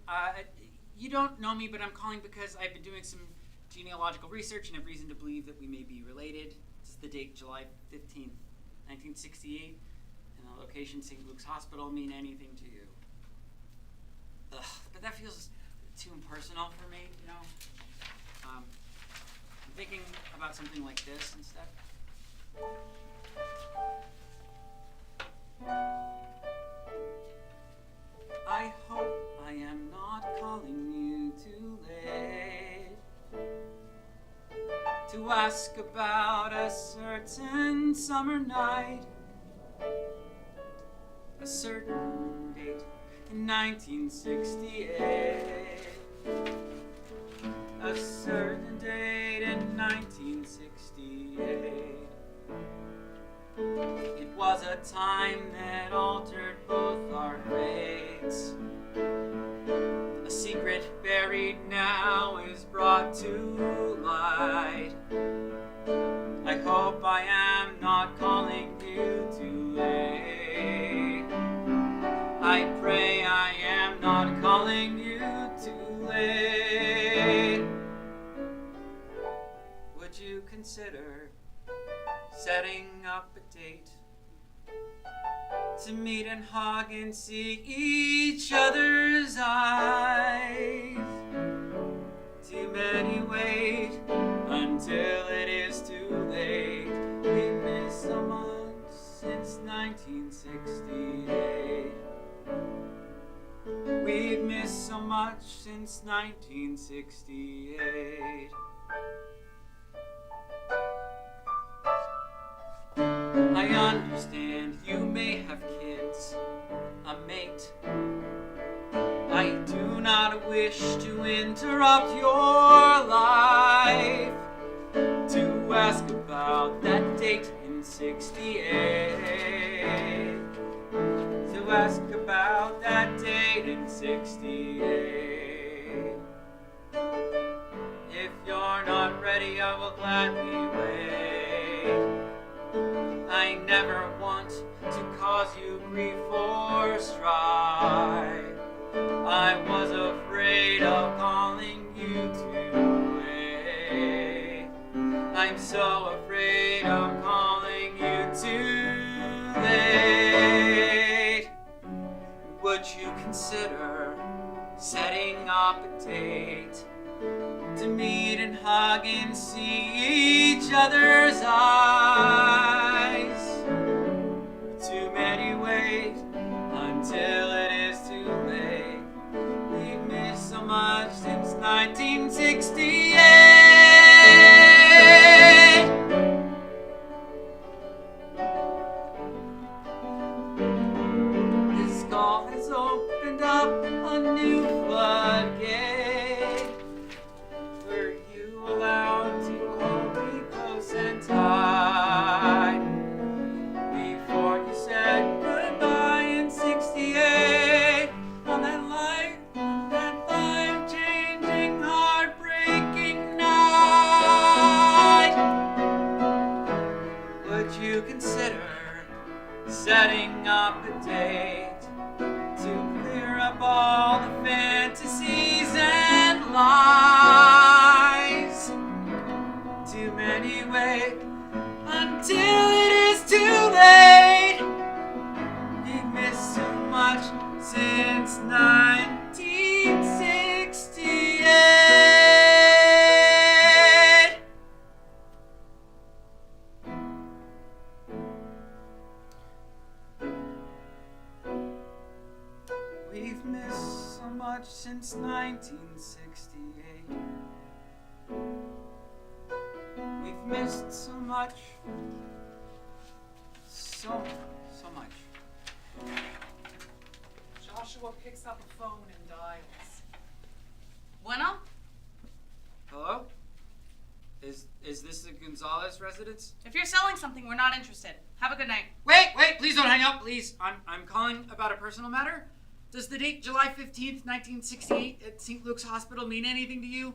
You don't know me, but I'm calling because I've been doing some genealogical research and have reason to believe that we may be related. This is the date, July 15th, 1968, and the location, St. Luke's Hospital, mean anything to you? Ugh, but that feels too impersonal for me, you know? I'm thinking about something like this instead. I hope I am not calling you too late to ask about a certain summer night, a certain date in 1968, a certain date in 1968. It was a time that altered both our fates. A secret buried now is brought to light. I hope I am not calling you too late. I pray I am not calling you too late. Would you consider setting up a date to meet and hug and see each other's eyes? Too many wait until it is too late. We missed so much since 1968. We've missed so much since 1968. I understand you may have kids, a mate. I do not wish to interrupt your life to ask about that date in 68. To ask about that date in 68. If you're not ready, I will gladly wait. I never want to cause you grief or strife. I was afraid of calling you too late. I'm so afraid of calling you too late. Would you consider setting up a date to meet and hug and see each other's eyes? To a new floodgate. Were you allowed to hold me close and tight before you said goodbye in '68 on that life-changing, heartbreaking night? Would you consider setting up a date to clear up all the fantasies and lies? Too many wait until it is too late. We've missed so much since 1968. We've missed so much since 1968. We've missed so much. So much. Joshua picks up a phone and dials. Bueno? Hello? Is this the Gonzalez residence? If you're selling something, we're not interested. Have a good night. Wait, please don't hang up, please. I'm calling about a personal matter. Does the date July 15th, 1968 at St. Luke's Hospital mean anything to you?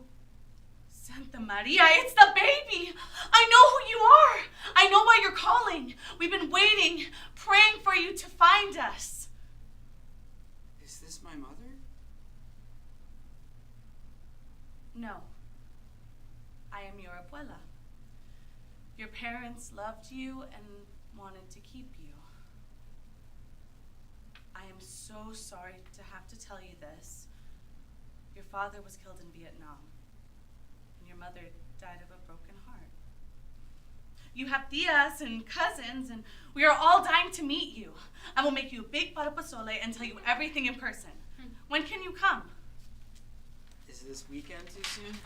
Santa Maria, it's the baby! I know who you are! I know why you're calling. We've been waiting, praying for you to find us. Is this my mother? No. I am your abuela. Your parents loved you and wanted to keep you. I am so sorry to have to tell you this. Your father was killed in Vietnam, and your mother died of a broken heart. You have tias and cousins, and we are all dying to meet you. I will make you a big para pozole and tell you everything in person. When can you come? Is this weekend too soon?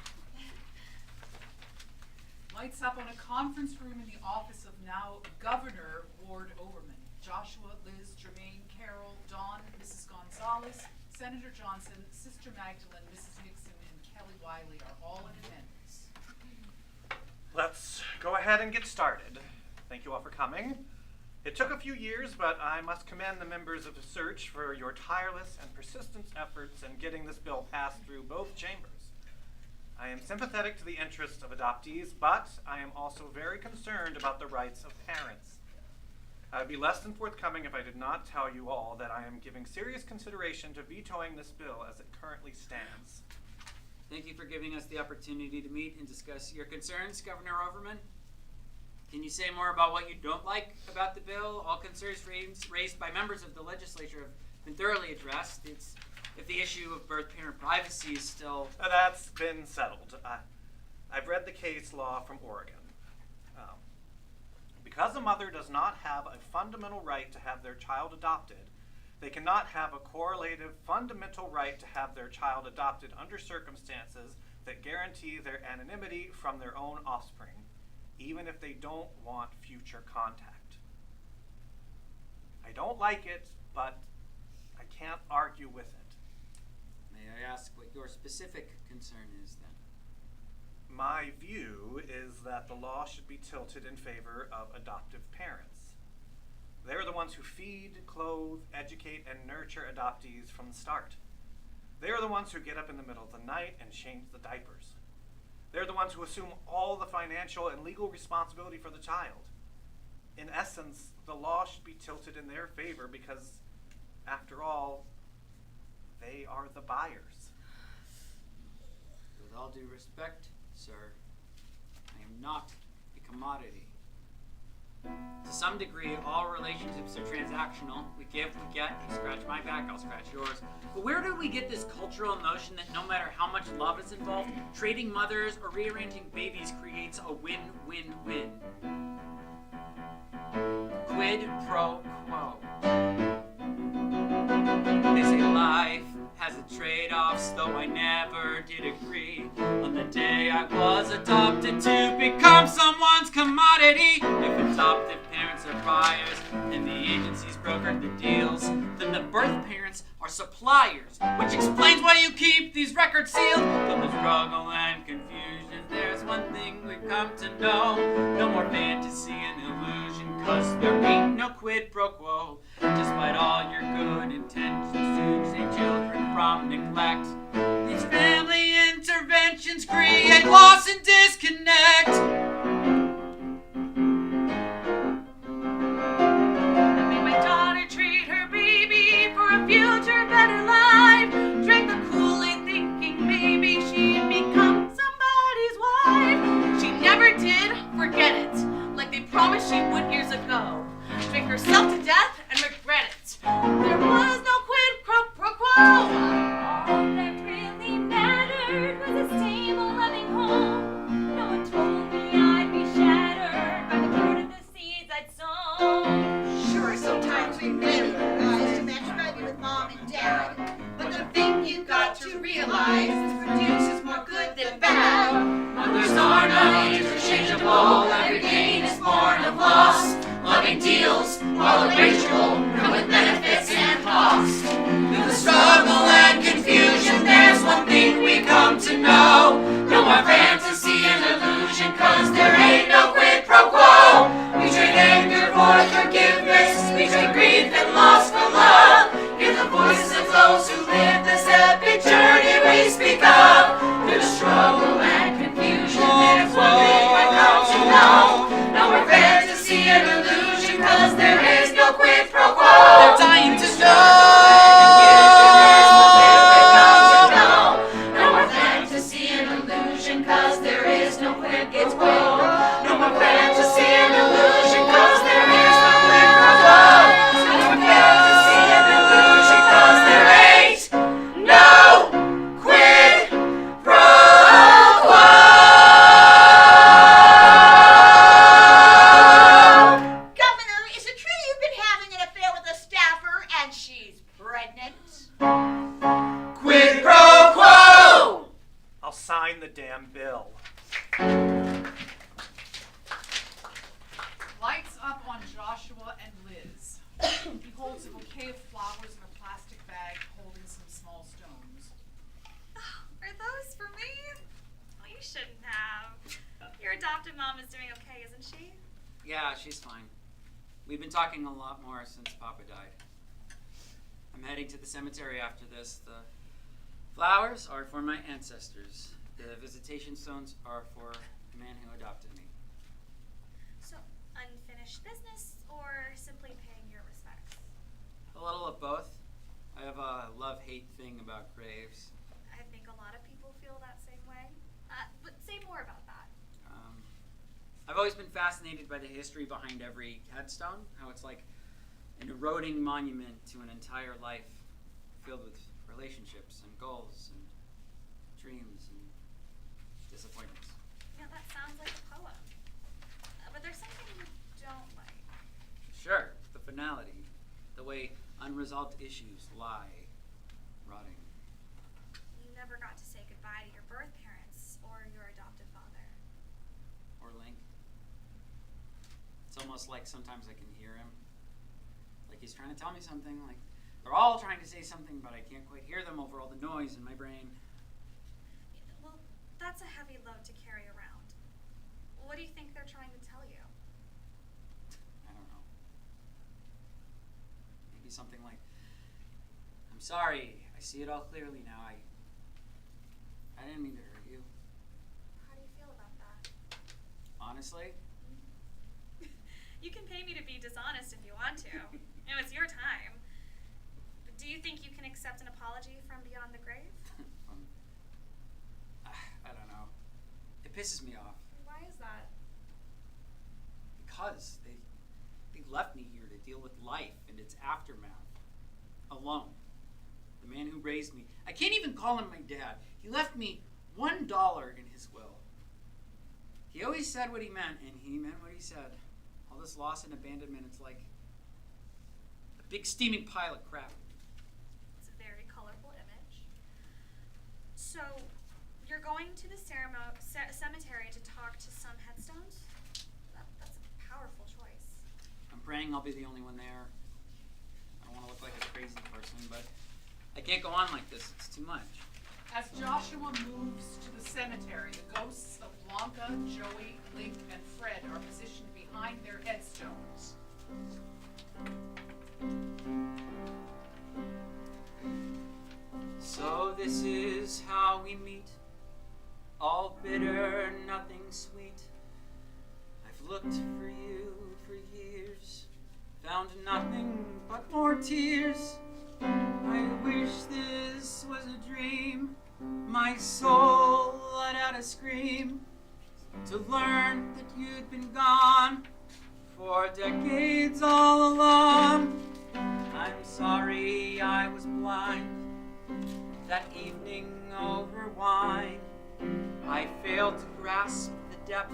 Lights up on a conference room in the office of now Governor Ward Overman. Joshua, Liz, Jermaine, Carol, Dawn, Mrs. Gonzalez, Senator Johnson, Sister Magdalene, Mrs. Nixon, and Kelly Wiley are all in attendance. Let's go ahead and get started. Thank you all for coming. It took a few years, but I must commend the members of the Search for your tireless and persistent efforts in getting this bill passed through both chambers. I am sympathetic to the interests of adoptees, but I am also very concerned about the rights of parents. I would be less than forthcoming if I did not tell you all that I am giving serious consideration to vetoing this bill as it currently stands. Thank you for giving us the opportunity to meet and discuss your concerns, Governor Overman. Can you say more about what you don't like about the bill? All concerns raised by members of the legislature have been thoroughly addressed. It's if the issue of birth parent privacy is still... That's been settled. I've read the case law from Oregon. Because a mother does not have a fundamental right to have their child adopted, they cannot have a correlative fundamental right to have their child adopted under circumstances that guarantee their anonymity from their own offspring, even if they don't want future contact. I don't like it, but I can't argue with it. May I ask what your specific concern is then? My view is that the law should be tilted in favor of adoptive parents. They're the ones who feed, clothe, educate, and nurture adoptees from the start. They're the ones who get up in the middle of the night and change the diapers. They're the ones who assume all the financial and legal responsibility for the child. In essence, the law should be tilted in their favor because, after all, they are the buyers. With all due respect, sir, I am not a commodity. To some degree, all relationships are transactional. We give, we get, you scratch my back, I'll scratch yours. But where do we get this cultural notion that no matter how much love is involved, trading mothers or rearranging babies creates a win-win-win? Quid pro quo. They say life has its trade-offs, though I never did agree. On the day I was adopted to become someone's commodity, if adoptive parents suppliers, and the agencies brokered the deals. Then the birth parents are suppliers, which explains why you keep these records sealed. From the struggle and confusion, there's one thing we've come to know. No more fantasy and illusion, 'cause there ain't no quid pro quo. Despite all your good intentions to save children from neglect, these family interventions create loss and disconnect. I made my daughter trade her baby for a future better life. Drank the Kool-Aid thinking maybe she'd become somebody's wife. She never did, forget it, like they promised she would years ago. Drink herself to death and regret it. There was no quid pro quo. All that really mattered was a stable, loving home. No one told me I'd be shattered by the fruit of the seeds I'd sown. Sure, sometimes we really rise to match baby with mom and dad. But the thing you got to realize is produces more good than bad. Mothers are not interchangeable. Every gain is born of loss. Loving deals, while the ritual come with benefits and costs. Through the struggle and confusion, there's one thing we come to know. No more fantasy and illusion, 'cause there ain't no quid pro quo. We trade anger for forgiveness, we trade grief and loss for love. Hear the voices of those who live this epic journey we speak of. Through the struggle and confusion, there's one thing we come to know. No more fantasy and illusion, 'cause there is no quid pro quo. They're dying to No more fantasy and illusion, 'cause there is no quid pro quo. No more fantasy and illusion, 'cause there is no quid pro quo. No more fantasy and illusion, 'cause there ain't no quid pro quo. Governor, is it true you've been having an affair with a staffer and she's pregnant? Quid pro quo! I'll sign the damn bill. Lights up on Joshua and Liz. He holds a bouquet of flowers in a plastic bag holding some small stones. Are those for me? Well, you shouldn't have. Your adopted mom is doing okay, isn't she? Yeah, she's fine. We've been talking a lot more since Papa died. I'm heading to the cemetery after this. The flowers are for my ancestors. The visitation stones are for the man who adopted me. So, unfinished business or simply paying your respects? A little of both. I have a love-hate thing about graves. I think a lot of people feel that same way. But say more about that. I've always been fascinated by the history behind every headstone, how it's like an eroding monument to an entire life filled with relationships and goals and dreams and disappointments. Yeah, that sounds like a poem. But there's something you don't like. Sure, the finality, the way unresolved issues lie, rotting. You never got to say goodbye to your birth parents or your adopted father. Or Link. It's almost like sometimes I can hear him. Like he's trying to tell me something, like they're all trying to say something, but I can't quite hear them over all the noise in my brain. Well, that's a heavy load to carry around. What do you think they're trying to tell you? I don't know. Maybe something like, I'm sorry, I see it all clearly now. I didn't mean to hurt you. How do you feel about that? Honestly? You can pay me to be dishonest if you want to. It's your time. But do you think you can accept an apology from beyond the grave? I don't know. It pisses me off. Why is that? Because they left me here to deal with life and its aftermath. Alone. The man who raised me. I can't even call him my dad. He left me $1 in his will. He always said what he meant, and he meant what he said. All this loss and abandonment, it's like a big steaming pile of crap. It's a very colorful image. So, you're going to the cemetery to talk to some headstones? That's a powerful choice. I'm I'm praying I'll be the only one there. I don't want to look like a crazy person, but I can't go on like this. It's too much. As Joshua moves to the cemetery, the ghosts of Blanca, Joey, Link, and Fred are positioned behind their headstones. So this is how we meet, all bitter, nothing sweet. I've looked for you for years, found nothing but more tears. I wish this was a dream. My soul let out a scream to learn that you'd been gone for decades all along. I'm sorry I was blind that evening over wine. I failed to grasp the depth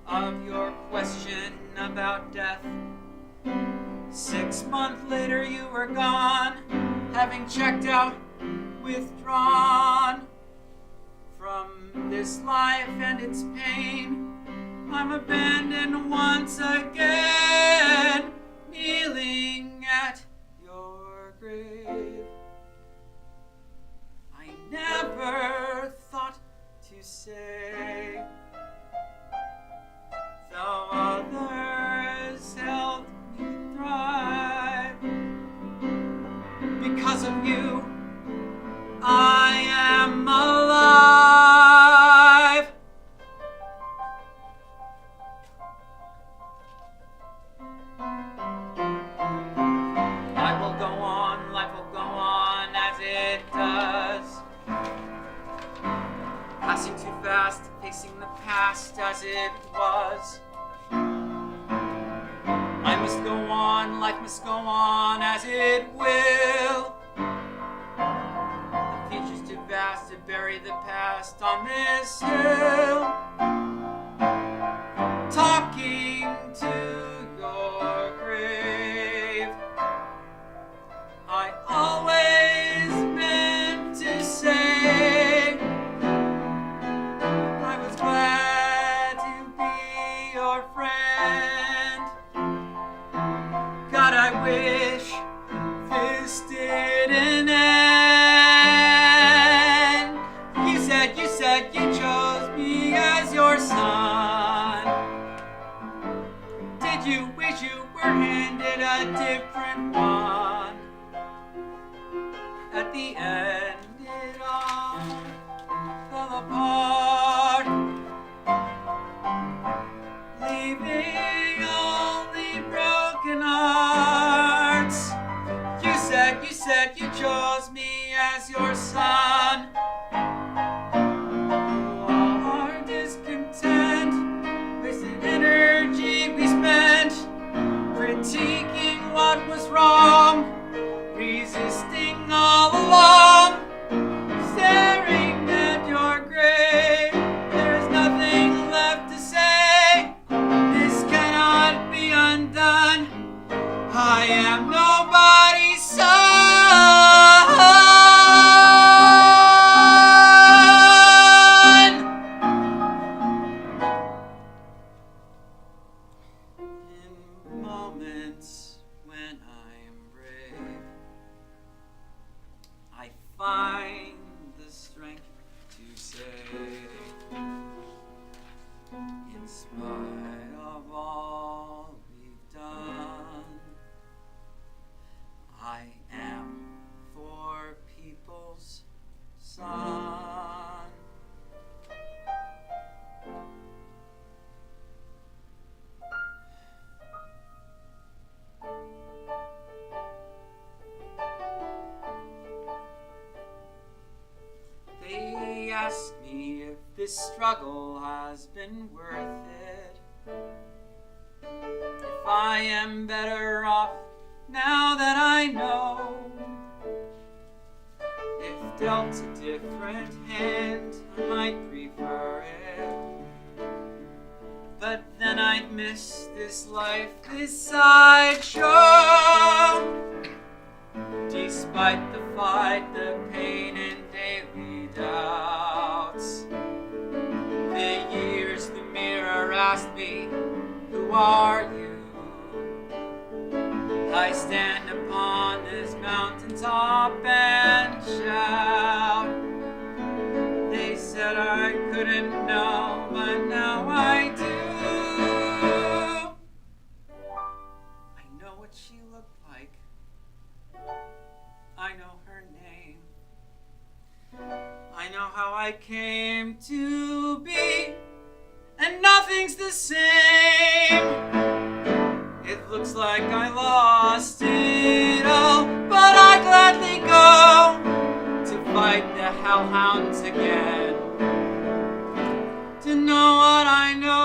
of your question about death. 6 months later you were gone, having checked out, withdrawn from this life and its pain. I'm abandoned once again, kneeling at your grave. I never thought to say, though others helped me thrive, because of you I am alive. I will go on, life will go on as it does, passing too fast, facing the past as it was. I must go on, life must go on as it will. The future's too vast to bury the past on this hill. Talking to your grave, I always meant to say I was glad to be your friend. God, I wish this didn't end. You said you chose me as your son. Did you wish you were handed a different one? At the end, it all fell apart, leaving only broken hearts. You said you chose me as your son. Our discontent, wasted energy we spent critiquing what was wrong, resisting all along, staring at your grave. There is nothing left to say. This cannot be undone. I am nobody's son. In moments when I'm brave, I find the strength to say, in spite of all we've done, I am for people's son. They ask me if this struggle has been worth it, if I am better off now that I know. If dealt a different hand, I might prefer it, but then I'd miss this life, this sideshow. Despite the fight, the pain and daily doubts, the years the mirror asked me, who are you? stand upon this mountaintop and shout. They said I couldn't know, but now I do. I know what she looked like. I know her name. I know how I came to be, and nothing's the same. It looks like I lost it all, but I'd gladly go to fight the hellhounds again, to know what I know.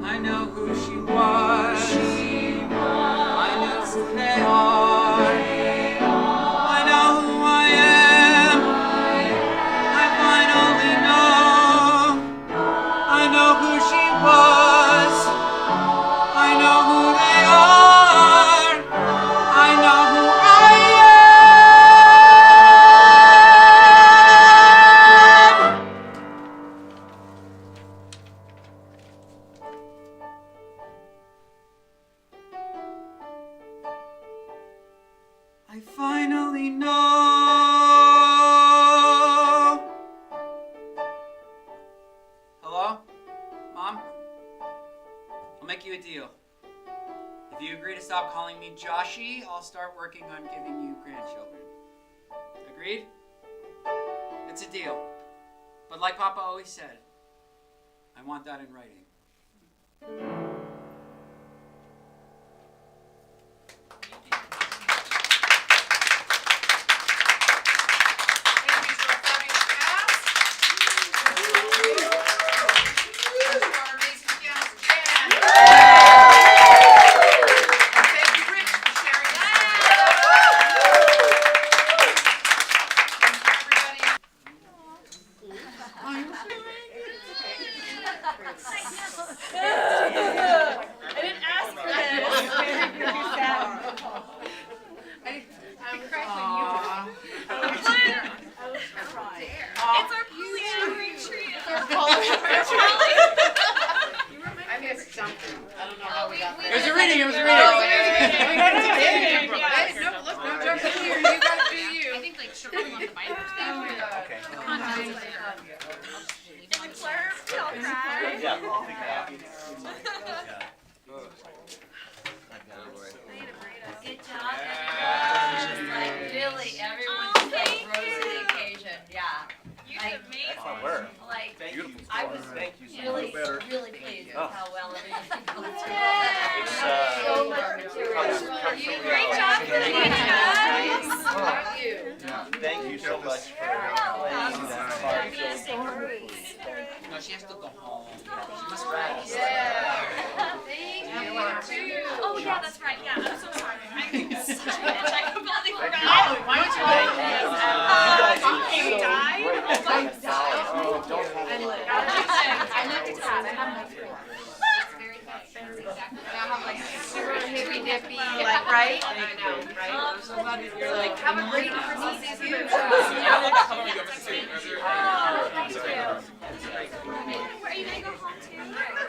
I know who she was. I know who they are. I know who I am. I finally know. I know who she was. I know who they are. I know who I am. I finally know. Hello? Mom? I'll make you a deal. If you agree to stop calling me Joshy, I'll start working on giving you grandchildren. Agreed? It's a deal. But like Papa always said, I want that in writing. I didn't ask for this. It's our polyamorous trio. I missed something. I don't know how we got there. It was a reading, it was a reading. No, look, no judgment here. You gotta do you. I think like sugar on the binders. Okay. The contents later. In the club, we all cry. Yeah, I'll think that. Good job, everyone. Like really, everyone just like rose to the occasion. Yeah. You Like, did amazing. Excellent work. like Beautiful I was Thank you so really, much. really pleased with how well everything goes through. It's, So much material. Great job, guys. Thank you so much for playing that part. No, she has to go home. She must rest. Oh yeah, that's right. Yeah, I'm so sorry. I'm such a bitch. I completely forgot. Why don't you You died? Oh my God. I looked at that. I have my screen. Super hippy dippy, like right? I know, right? You're like, Have a great Christmas too. Yeah, Are you gonna go home too?